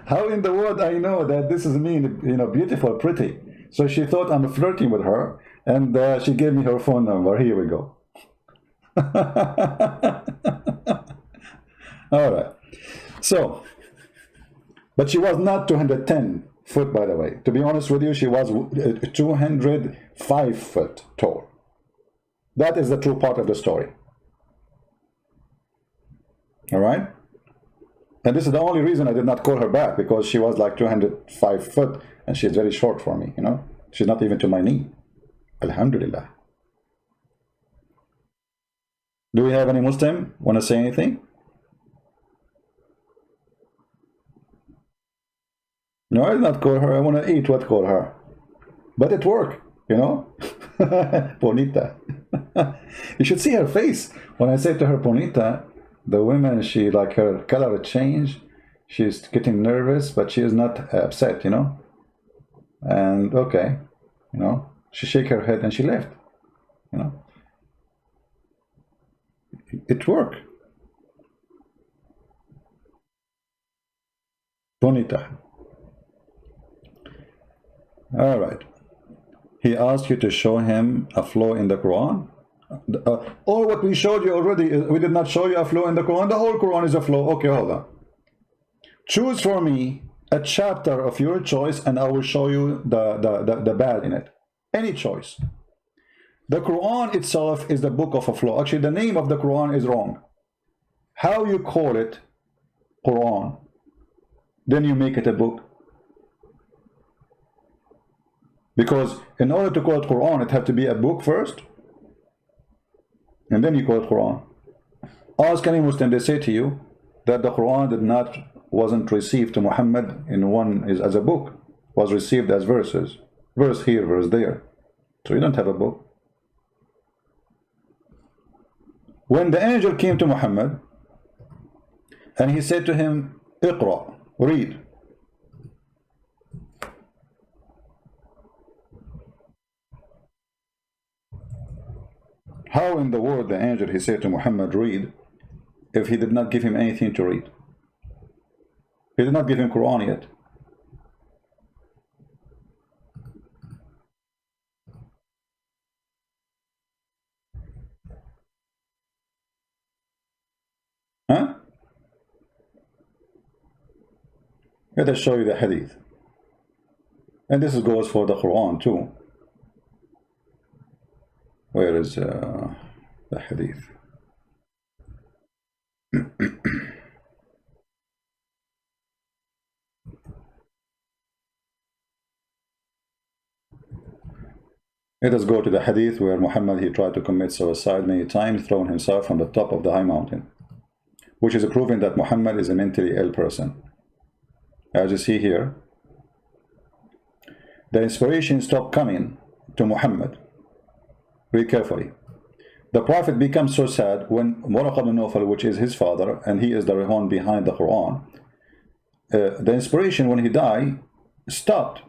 A: How in the world I know that this is me, you know, beautiful, pretty? So she thought I'm flirting with her, and she gave me her phone number. Here we go. All right. So, but she was not 210 foot, by the way. To be honest with you, she was 205 foot tall. That is the true part of the story. All right? And this is the only reason I did not call her back, because she was like 205 foot and she's very short for me, you know? She's not even to my knee. Alhamdulillah. Do we have any Muslim want to say anything? No, I did not call her. I want to eat what call her. But it worked, you know? Bonita. You should see her face. When I said to her, Bonita, the woman, she like her color changed. She's getting nervous, but she is not upset, you know. And okay, you know, she shake her head and she left, you know. It worked. Bonita. All right. He asked you to show him a flaw in the Quran. Or what we showed you already, we did not show you a flaw in the Quran. The whole Quran is a flaw. Okay, hold on. Choose for me a chapter of your choice and I will show you the bad in it. Any choice. The Quran itself is the book of a flaw. Actually, the name of the Quran is wrong. How you call it Quran, then you make it a book. Because in order to call it Quran, it had to be a book first, and then you call it Quran. Ask any Muslim, they say to you that the Quran wasn't received to Muhammad as a book, was received as verses, verse here, verse there. So you don't have a book. When the angel came to Muhammad and he said to him, Iqra, read. How in the world the angel, he said to Muhammad, read, if he did not give him anything to read? He did not give him Quran yet. Huh? Let us show you the hadith. And this goes for the Quran too. Where is the hadith? Let us go to the hadith where Muhammad, he tried to commit suicide many times, throwing himself from the top of the high mountain, which is proving that Muhammad is a mentally ill person. As you see here, the inspiration stopped coming to Muhammad. Read carefully. The Prophet becomes so sad when Waraq ibn Nawfal, which is his father, and he is the Rehon behind the Quran, the inspiration when he died stopped.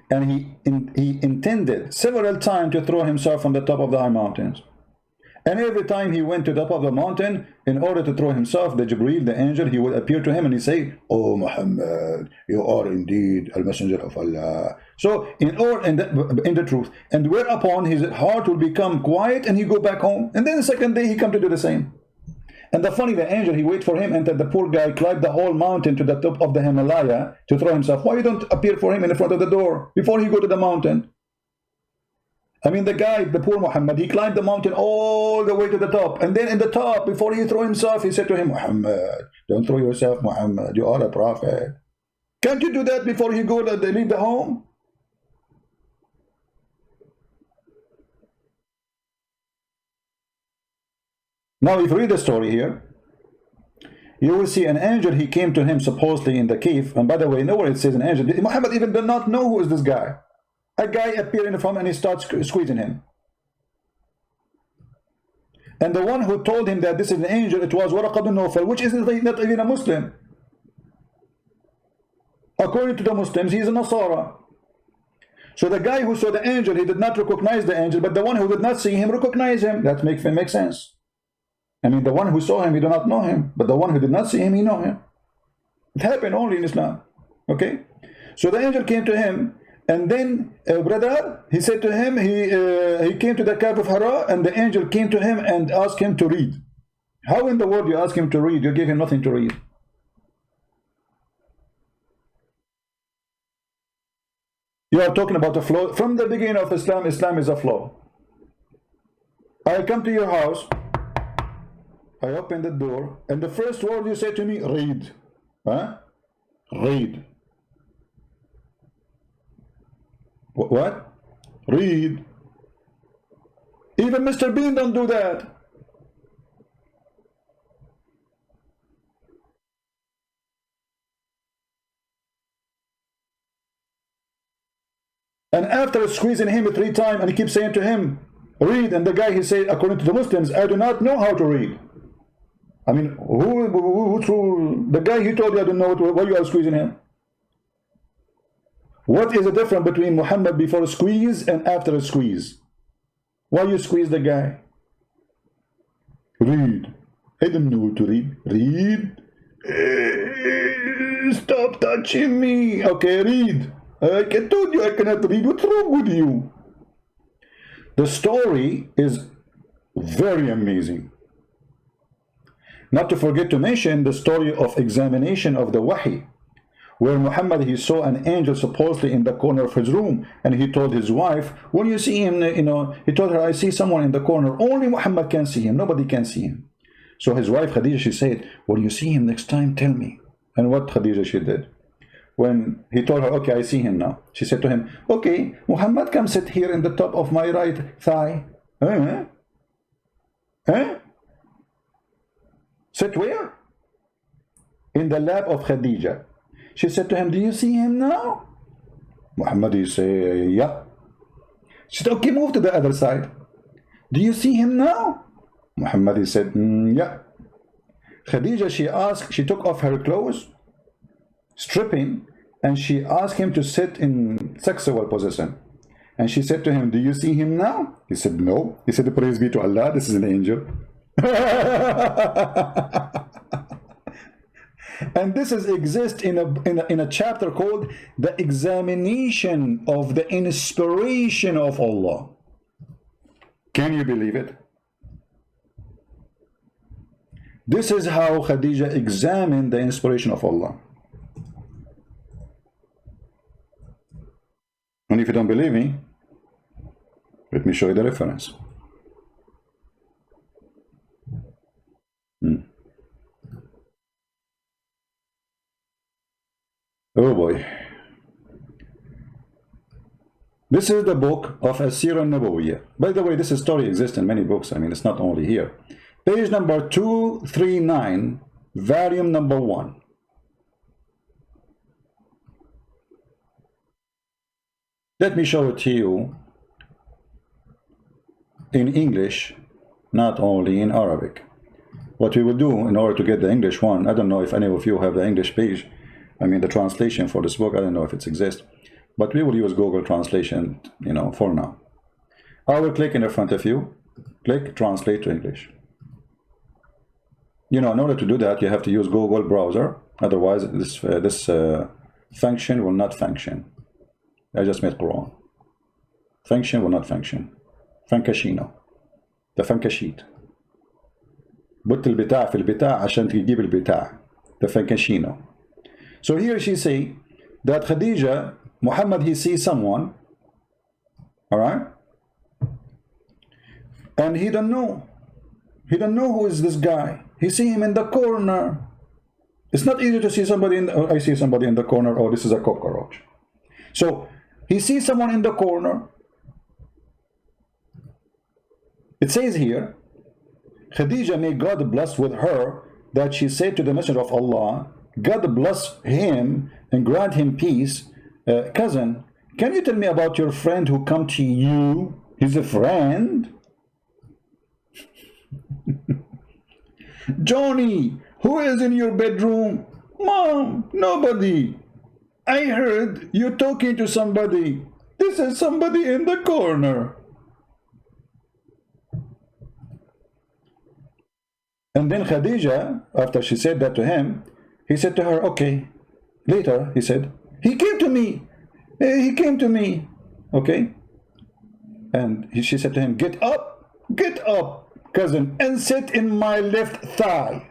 A: And he intended several times to throw himself from the top of the high mountains. And every time he went to the top of the mountain, in order to throw himself, the Jibreel, the angel, he would appear to him and he say, "Oh Muhammad, you are indeed a messenger of Allah." So in the truth, and whereupon his heart will become quiet and he go back home. And then the second day he come to do the same. And the funny, the angel, he wait for him, and that the poor guy climbed the whole mountain to the top of the Himalaya to throw himself. Why you don't appear for him in the front of the door before he go to the mountain? I mean, the guy, the poor Muhammad, he climbed the mountain all the way to the top. And then in the top, before he threw himself, he said to him, "Muhammad, don't throw yourself, Muhammad. You are a prophet. Can't you do that before you go to leave the home?" Now, if you read the story here, you will see an angel, he came to him supposedly in the cave. And by the way, nowhere it says an angel. Muhammad even did not know who is this guy. A guy appeared in front and he starts squeezing him. And the one who told him that this is an angel, it was Waraq ibn Nawfal, which is not even a Muslim. According to the Muslims, he is a Nasara. So the guy who saw the angel, he did not recognize the angel, but the one who did not see him recognized him. That makes sense. I mean, the one who saw him, he did not know him, but the one who did not see him, he know him. It happened only in Islam. Okay? So the angel came to him, and then, brother, he said to him, he came to the cave of Hira, and the angel came to him and asked him to read. How in the world you ask him to read? You give him nothing to read. You are talking about the flow. From the beginning of Islam, Islam is a flow. I come to your house, I open the door, and the first word you say to me, read. Huh? Read. What? Read. Even Mr. Bean don't do that. And after squeezing him 3 times, and he keeps saying to him, read, and the guy, he said, according to the Muslims, I do not know how to read. I mean, who threw the guy? He told you I don't know why you are squeezing him. What is the difference between Muhammad before a squeeze and after a squeeze? Why you squeeze the guy? Read. I don't know to read. Read. Stop touching me. Okay, read. I told you I cannot read. What's wrong with you? The story is very amazing. Not to forget to mention the story of examination of the Wahi, where Muhammad, he saw an angel supposedly in the corner of his room, and he told his wife, when you see him, he told her, I see someone in the corner. Only Muhammad can see him. Nobody can see him. So his wife Khadija, she said, when you see him next time, tell me. And what Khadija she did? When he told her, okay, I see him now, she said to him, okay, Muhammad, come sit here in the top of my right thigh. Sit where? In the lap of Khadija. She said to him, do you see him now? Muhammad, he said, yeah. She said, okay, move to the other side. Do you see him now? Muhammad, he said, yeah. Khadija, she took off her clothes, stripping, and she asked him to sit in sexual position. And she said to him, do you see him now? He said, no. He said, praise be to Allah, this is an angel. And this exists in a chapter called the examination of the inspiration of Allah. Can you believe it? This is how Khadija examined the inspiration of Allah. And if you don't believe me, let me show you the reference. Oh boy. This is the book of As-Sirah An-Nabawiyyah. By the way, this story exists in many books. I mean, it's not only here. Page number 239, volume number 1. Let me show it to you in English, not only in Arabic. What we will do in order to get the English one, I don't know if any of you have the English page, I mean the translation for this book, I don't know if it exists, but we will use Google Translation, for now. I will click in front of you, click Translate to English. In order to do that, you have to use Google browser, otherwise this function will not function. I just made Quran. Function will not function. Funkashino. The Funkashit. بط البتاع في البتاع عشان تجيب البتاع. The Funkashino. So here she say that Khadija, Muhammad, he sees someone, all right, and he don't know who is this guy. He see him in the corner. It's not easy to see somebody I see somebody in the corner, oh, this is a cockroach. So he sees someone in the corner. It says here, Khadija, may God bless with her, that she said to the Messenger of Allah, God bless him and grant him peace. Cousin, can you tell me about your friend who come to you? He's a friend? Johnny, who is in your bedroom? Mom, nobody. I heard you talking to somebody. This is somebody in the corner. And then Khadija, after she said that to him, he said to her, okay. Later, he said, he came to me. He came to me. Okay. And she said to him, get up, cousin, and sit in my left thigh.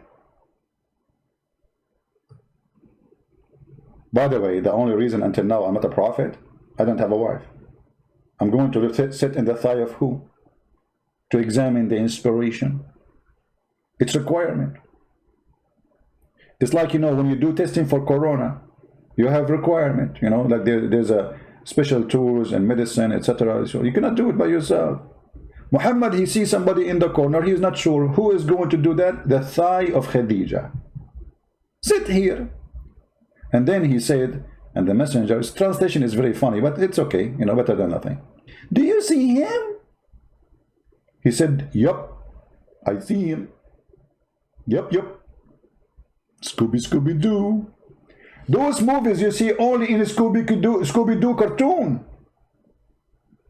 A: By the way, the only reason until now I'm not a prophet, I don't have a wife. I'm going to sit in the thigh of who? To examine the inspiration. It's requirement. It's like, when you do testing for corona, you have requirement, like there's a special tools and medicine, etc. So you cannot do it by yourself. Muhammad, he sees somebody in the corner, he is not sure who is going to do that. The thigh of Khadija. Sit here. And then he said, and the messenger's translation is very funny, but it's okay, better than nothing. Do you see him? He said, yup, I see him. Yep, yep. Scooby-Doo. Those movies you see only in Scooby-Doo cartoon.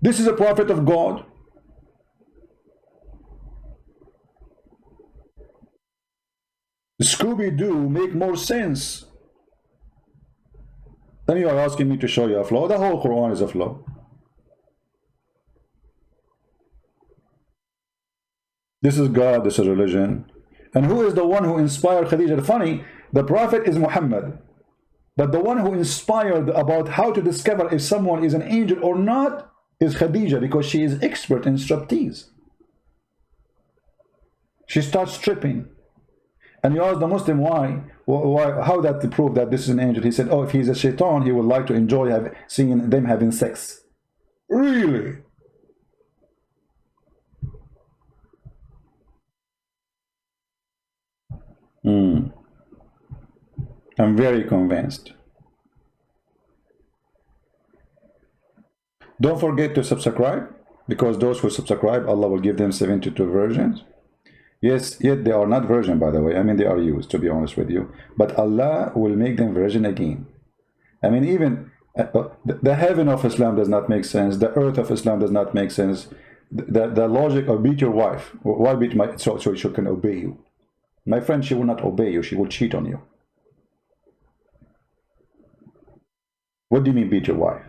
A: This is a prophet of God. Scooby-Doo make more sense. Then you are asking me to show you a flaw. The whole Quran is a flaw. This is God, this is religion. And who is the one who inspired Khadija? Funny, the prophet is Muhammad. But the one who inspired about how to discover if someone is an angel or not is Khadija, because she is expert in striptease. She starts stripping. And you ask the Muslim why, how that to prove that this is an angel. He said, oh, if he's a shaitan, he would like to enjoy seeing them having sex. Really? I'm very convinced. Don't forget to subscribe, because those who subscribe, Allah will give them 72 versions. Yes, yet they are not virgin, by the way. I mean, they are used, to be honest with you. But Allah will make them virgin again. I mean, even the heaven of Islam does not make sense. The earth of Islam does not make sense. The logic of beat your wife. Why beat so she can obey you? My friend, she will not obey you. She will cheat on you. What do you mean beat your wife?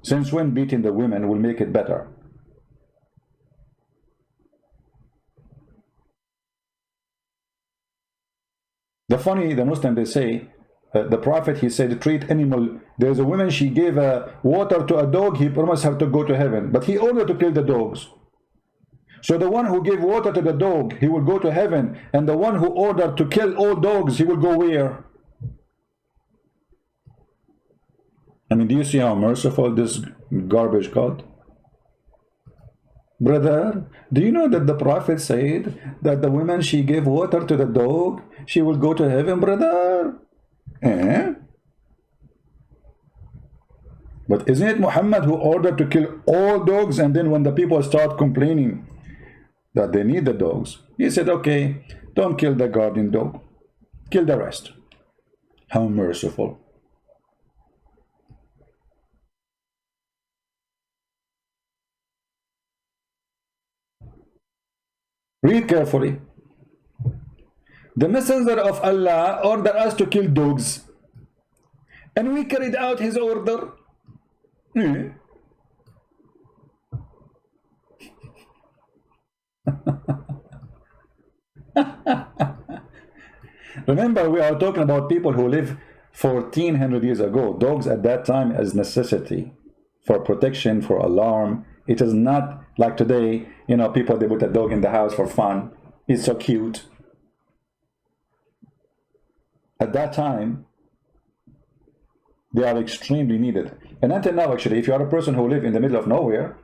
A: Since when beating the women will make it better? The Muslim, they say, the Prophet, he said, treat animal. There's a woman, she gave water to a dog, he promised her to go to heaven. But he ordered to kill the dogs. So the one who gave water to the dog, he will go to heaven. And the one who ordered to kill all dogs, he will go where? I mean, do you see how merciful this garbage got? Brother, do you know that the Prophet said that the woman, she gave water to the dog, she will go to heaven, brother? Eh? But isn't it Muhammad who ordered to kill all dogs, and then when the people start complaining that they need the dogs, he said, okay, don't kill the guardian dog, kill the rest. How merciful. Read carefully. The messenger of Allah ordered us to kill dogs, and we carried out his order. Remember, we are talking about people who live 1400 years ago. Dogs at that time as necessity for protection, for alarm. It is not like today, you know, people, they put a dog in the house for fun. It's so cute. At that time, they are extremely needed. And until now, actually, if you are a person who lives in the middle of nowhere,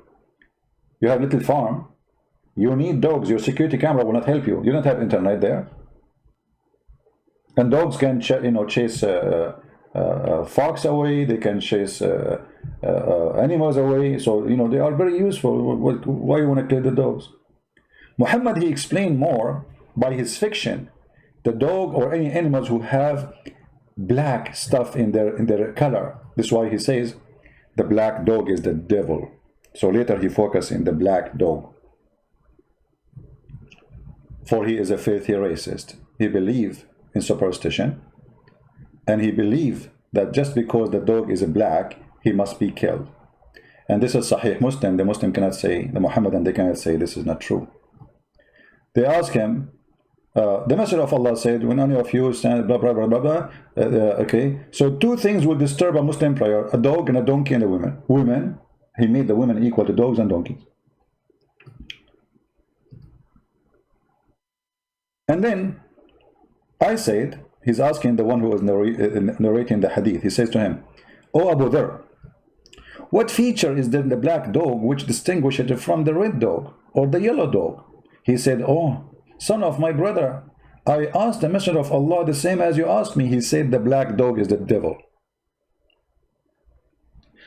A: you have a little farm, you need dogs. Your security camera will not help you. You don't have internet there. And dogs can chase fox away, they can chase animals away. So, you know, they are very useful. Why you want to kill the dogs? Muhammad, he explained more by his fiction. The dog or any animals who have black stuff in their color. This is why he says the black dog is the devil. So later he focused in the black dog. For he is a filthy racist. He believed in superstition, and he believed that just because the dog is a black, he must be killed. And this is Sahih Muslim. The Muslim cannot say, the Muhammadan, they cannot say this is not true. They ask him, the Messenger of Allah said, when any of you stand, blah, blah, blah, blah, blah. Okay, so two things will disturb a Muslim prayer: a dog and a donkey and a woman. Women, he made the women equal to dogs and donkeys. And then I said, he's asking the one who was narrating the hadith. He says to him, "O Abu Dharr, what feature is there in the black dog which distinguishes it from the red dog or the yellow dog?" He said, "Oh, son of my brother, I asked the Messenger of Allah the same as you asked me." He said, "The black dog is the devil."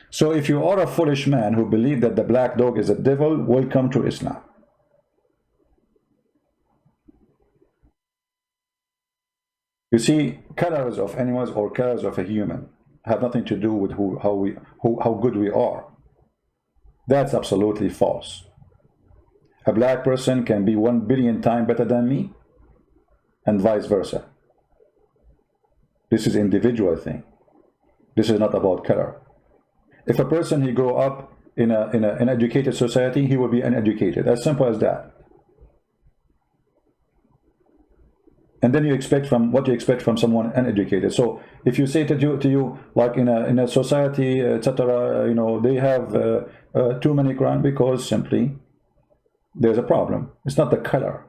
A: So if you are a foolish man who believes that the black dog is a devil, welcome to Islam. You see, colors of animals or colors of a human have nothing to do with how good we are. That's absolutely false. A black person can be 1 billion times better than me, and vice versa. This is individual thing. This is not about color. If a person he grow up in an educated society, he will be uneducated. As simple as that. And then you expect from what you expect from someone uneducated. So if you say to you like in a society, etc., you know, they have too many crime because simply there's a problem. It's not the color.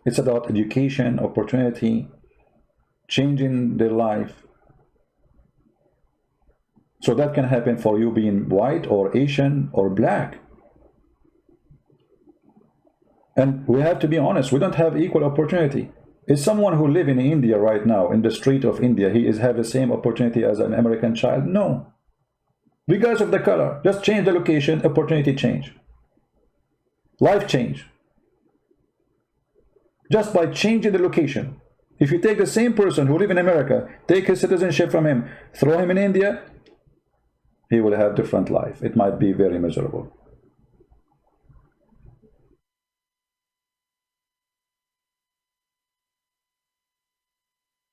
A: It's about education, opportunity, changing their life. So that can happen for you being white or Asian or black. And we have to be honest, we don't have equal opportunity. Is someone who live in India right now, in the street of India, he have the same opportunity as an American child? No. Regardless of the color, just change the location, opportunity change. Life change. Just by changing the location. If you take the same person who live in America, take his citizenship from him, throw him in India, he will have different life. It might be very miserable.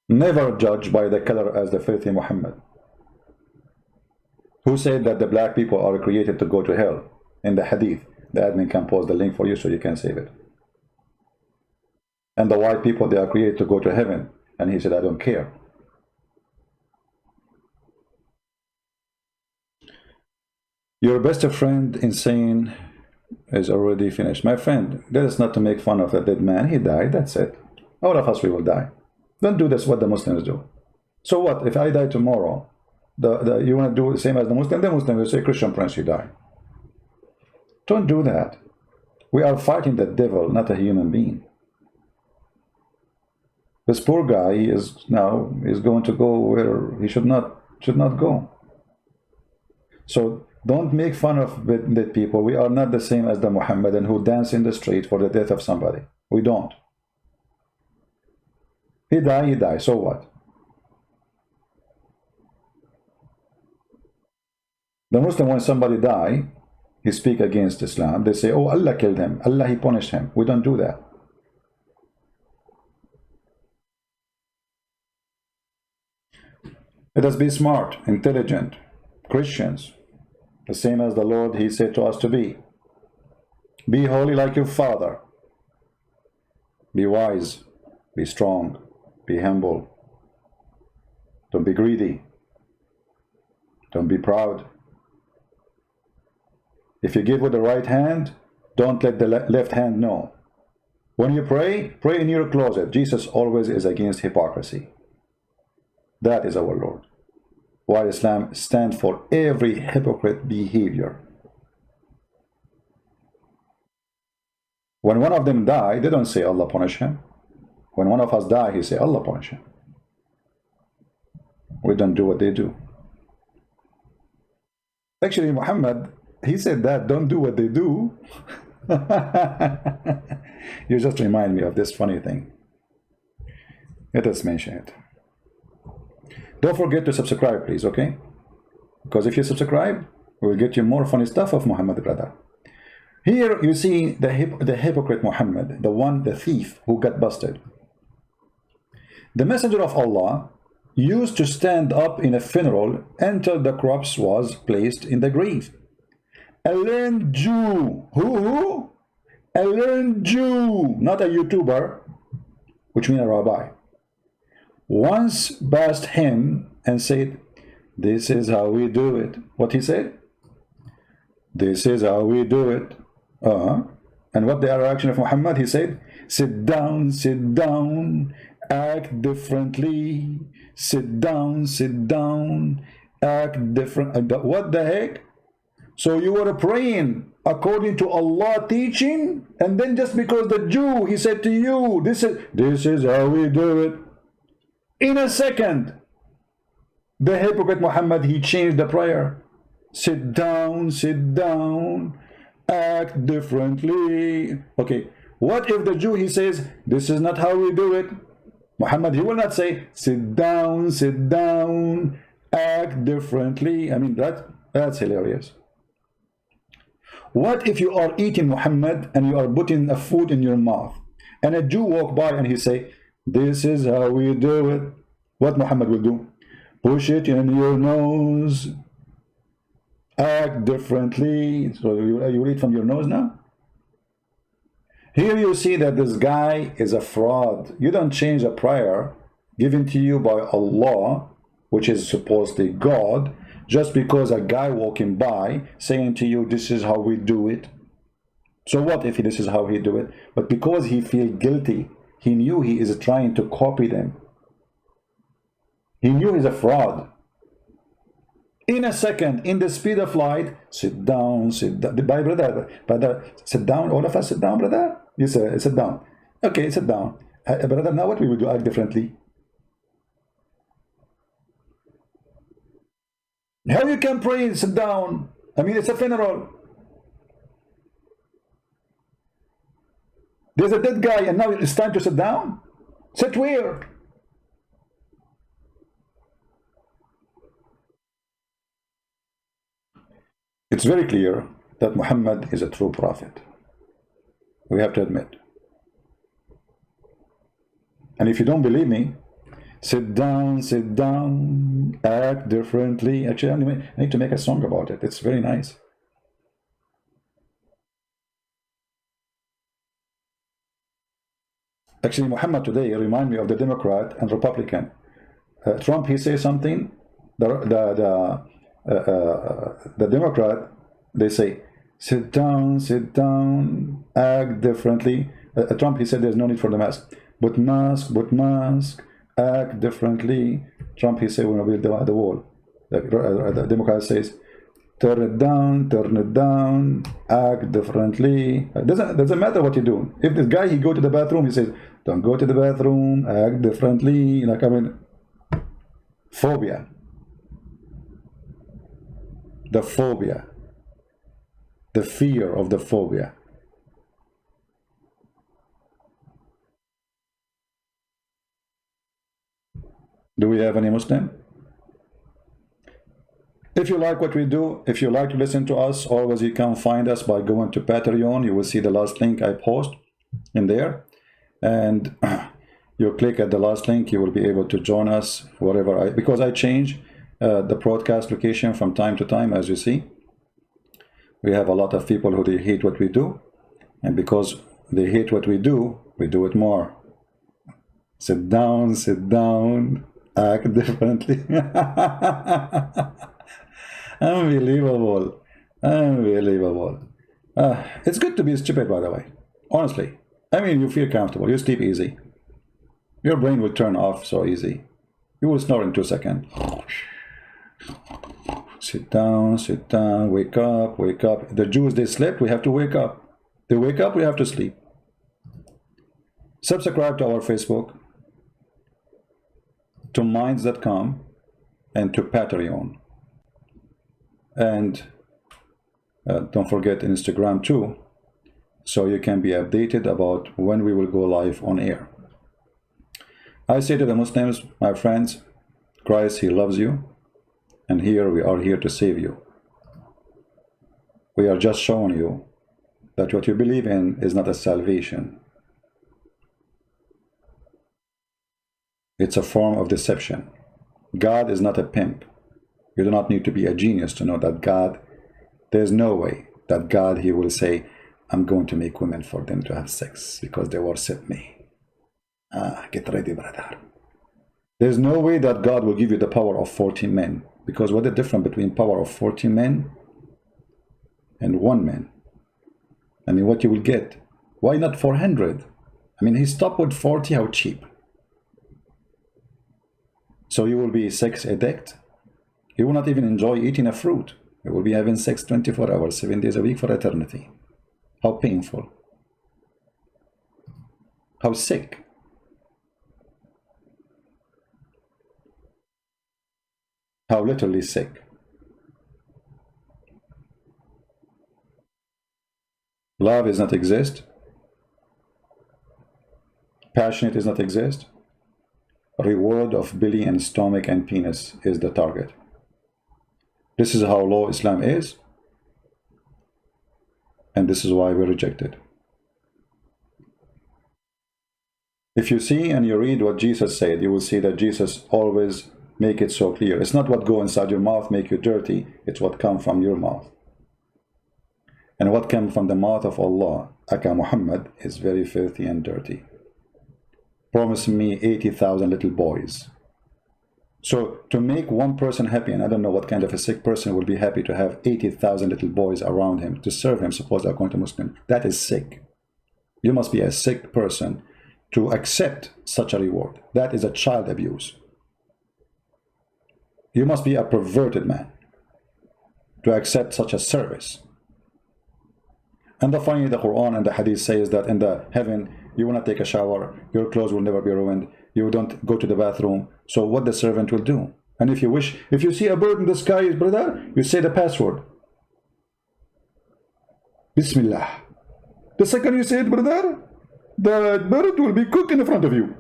A: Never judge by the color as the filthy Muhammad, who said that the black people are created to go to hell. In the hadith, the admin can post the link for you so you can save it. And the white people, they are created to go to heaven. And he said, I don't care. Your best friend insane is already finished. My friend, that is not to make fun of a dead man. He died, that's it. All of us, we will die. Don't do this what the Muslims do. So what, if I die tomorrow, you want to do the same as the Muslim will say, Christian Prince, you die. Don't do that. We are fighting the devil, not a human being. This poor guy is going to go where he should not go. So don't make fun of dead people. We are not the same as the Muhammadan who dance in the street for the death of somebody. We don't. He died, so what? The Muslim, when somebody die, he speak against Islam, they say, oh, Allah killed him, Allah, he punished him. We don't do that. Let us be smart, intelligent, Christians, the same as the Lord, he said to us to be. Be holy like your Father. Be wise, be strong, be humble. Don't be greedy. Don't be proud. If you give with the right hand, don't let the left hand know. When you pray, pray in your closet. Jesus always is against hypocrisy. That is our Lord. While Islam stands for every hypocrite behavior. When one of them die, they don't say Allah punish him. When one of us die, he say Allah punish him. We don't do what they do. Actually, Muhammad, he said that, don't do what they do. You just remind me of this funny thing. Let us mention it. Don't forget to subscribe, please, okay? Because if you subscribe, we will get you more funny stuff of Muhammad, brother. Here you see the hypocrite Muhammad, the thief who got busted. The messenger of Allah used to stand up in a funeral until the corpse was placed in the grave. A learned Jew, who? A learned Jew, not a YouTuber, which means a rabbi, once passed him and said, this is how we do it. What he said? This is how we do it. And what the reaction of Muhammad? He said, sit down, act differently. Sit down, act different. What the heck? So you were praying according to Allah teaching, and then just because the Jew, he said to you, this is how we do it. In a second, the hypocrite Muhammad, he changed the prayer. Sit down, act differently. Okay, what if the Jew, he says, this is not how we do it. Muhammad, he will not say, sit down, act differently. I mean, that's hilarious. What if you are eating, Muhammad, and you are putting a food in your mouth, and a Jew walk by and he say, this is how we do it? What Muhammad will do? Push it in your nose, act differently. So you eat from your nose now? Here you see that this guy is a fraud. You don't change a prayer given to you by Allah, which is supposedly God, just because a guy walking by saying to you, this is how we do it. So what if this is how he do it? But because he feel guilty, he knew he is trying to copy them. He knew he's a fraud. In a second, in the speed of light, sit down, brother, sit down, all of us sit down, brother. You say, sit down. Okay, sit down. Brother, now what we will do, act differently. How you can pray, sit down? I mean, it's a funeral. There's a dead guy and now it's time to sit down? Sit where? It's very clear that Muhammad is a true prophet. We have to admit. And if you don't believe me, sit down, act differently. Actually, anyway, I need to make a song about it. It's very nice. Actually, Muhammad today remind me of the Democrat and Republican. Trump, he says something. The Democrat, they say, sit down, act differently. Trump, he said there's no need for the mask. But mask, act differently. Trump, he said, we're going to build the wall. The Democrat says, turn it down, act differently. It doesn't matter what you do. If this guy, he go to the bathroom, he says, don't go to the bathroom, act differently. Like, I mean, phobia. The phobia. The fear of the phobia. Do we have any Muslim? If you like what we do, if you like to listen to us, always you can find us by going to Patreon. You will see the last link I post in there. And you click at the last link, you will be able to join us wherever because I change the broadcast location from time to time, as you see. We have a lot of people who they hate what we do. And because they hate what we do it more. Sit down, act differently. Unbelievable. It's good to be stupid, by the way. Honestly. I mean, you feel comfortable. You sleep easy. Your brain will turn off so easy. You will snore in 2 seconds. Sit down, wake up. The Jews, they slept, we have to wake up. They wake up, we have to sleep. Subscribe to our Facebook, to Minds.com, and to Patreon. And don't forget Instagram too, so you can be updated about when we will go live on air. I say to the Muslims, my friends, Christ, he loves you, and here we are here to save you. We are just showing you that what you believe in is not a salvation. It's a form of deception. God is not a pimp. You do not need to be a genius to know that God, there's no way that God, he will say, I'm going to make women for them to have sex because they worship me. Get ready, brother. There's no way that God will give you the power of 40 men, because what is the difference between power of 40 men and 1 man? I mean, what you will get? Why not 400? I mean, he stopped with 40, how cheap. So you will be sex addict. You will not even enjoy eating a fruit. You will be having sex 24 hours, 7 days a week for eternity. How painful. How sick. How literally sick. Love does not exist. Passionate does not exist. reward of belly and stomach and penis is the target. This is how low Islam is, and this is why we reject it. If you see and you read what Jesus said, you will see that Jesus always make it so clear. It's not what go inside your mouth make you dirty, it's what come from your mouth. And what came from the mouth of Allah, Aka Muhammad, is very filthy and dirty. Promise me 80,000 little boys. So to make one person happy, and I don't know what kind of a sick person will be happy to have 80,000 little boys around him to serve him, suppose according to Muslim, that is sick. You must be a sick person to accept such a reward. That is a child abuse. You must be a perverted man to accept such a service. And finally, the Quran and the Hadith says that in the heaven, you will not take a shower, your clothes will never be ruined, you don't go to the bathroom. So what the servant will do? And if you wish, if you see a bird in the sky, brother, you say the password. Bismillah. The second you say it, brother, the bird will be cooked in front of you.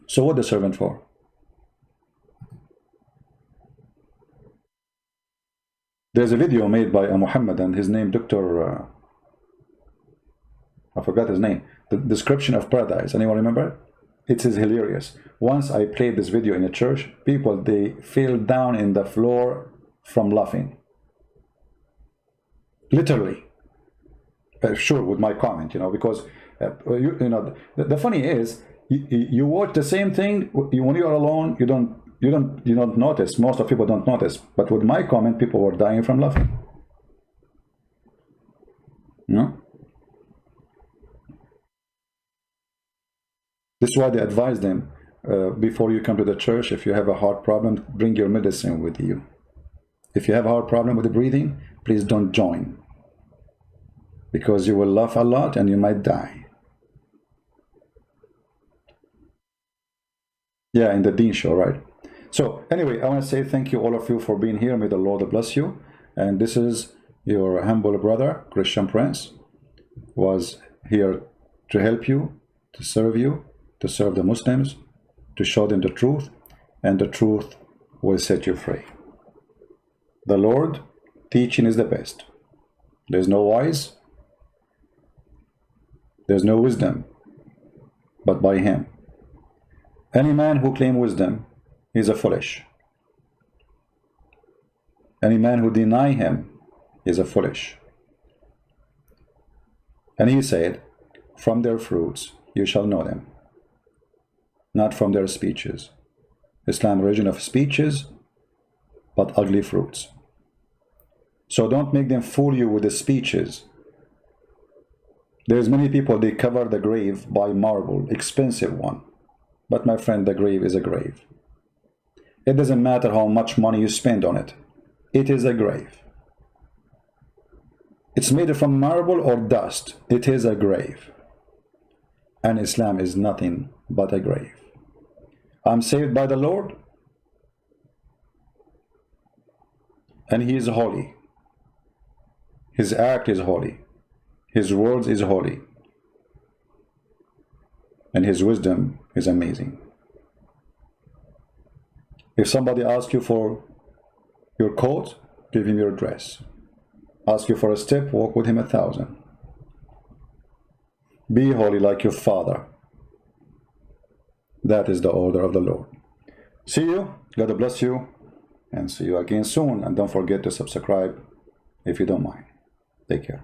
A: So what the servant for? There's a video made by a Muhammadan, his name Dr. I forgot his name. The description of paradise. Anyone remember? It is hilarious. Once I played this video in a church, people, they fell down in the floor from laughing. Literally. Sure, with my comment, you know, because you know, the funny is, you watch the same thing when you are alone. You don't notice. Most of people don't notice. But with my comment, people were dying from laughing. No. This is why they advise them before you come to the church. If you have a heart problem, bring your medicine with you. If you have a heart problem with the breathing, please don't join, because you will laugh a lot and you might die. Yeah, in the Deen show, right? So anyway, I want to say thank you all of you for being here. May the Lord bless you. And this is your humble brother, Christian Prince, was here to help you, to serve you, to serve the Muslims, to show them the truth, and the truth will set you free. The Lord teaching is the best. There's no wise, there's no wisdom, but by him. Any man who claims wisdom is a foolish. Any man who deny him is a foolish. And he said, from their fruits you shall know them, not from their speeches. Islam, religion of speeches, but ugly fruits. So don't make them fool you with the speeches. There's many people, they cover the grave by marble, expensive one. But my friend, the grave is a grave. It doesn't matter how much money you spend on it. It is a grave. It's made from marble or dust. It is a grave. And Islam is nothing but a grave. I'm saved by the Lord, and he is holy. His act is holy. His words is holy. And his wisdom is amazing. If somebody asks you for your coat, give him your dress. Ask you for a step, walk with him 1,000. Be holy like your Father. That is the order of the Lord. See you. God bless you. And see you again soon. And don't forget to subscribe if you don't mind. Take care.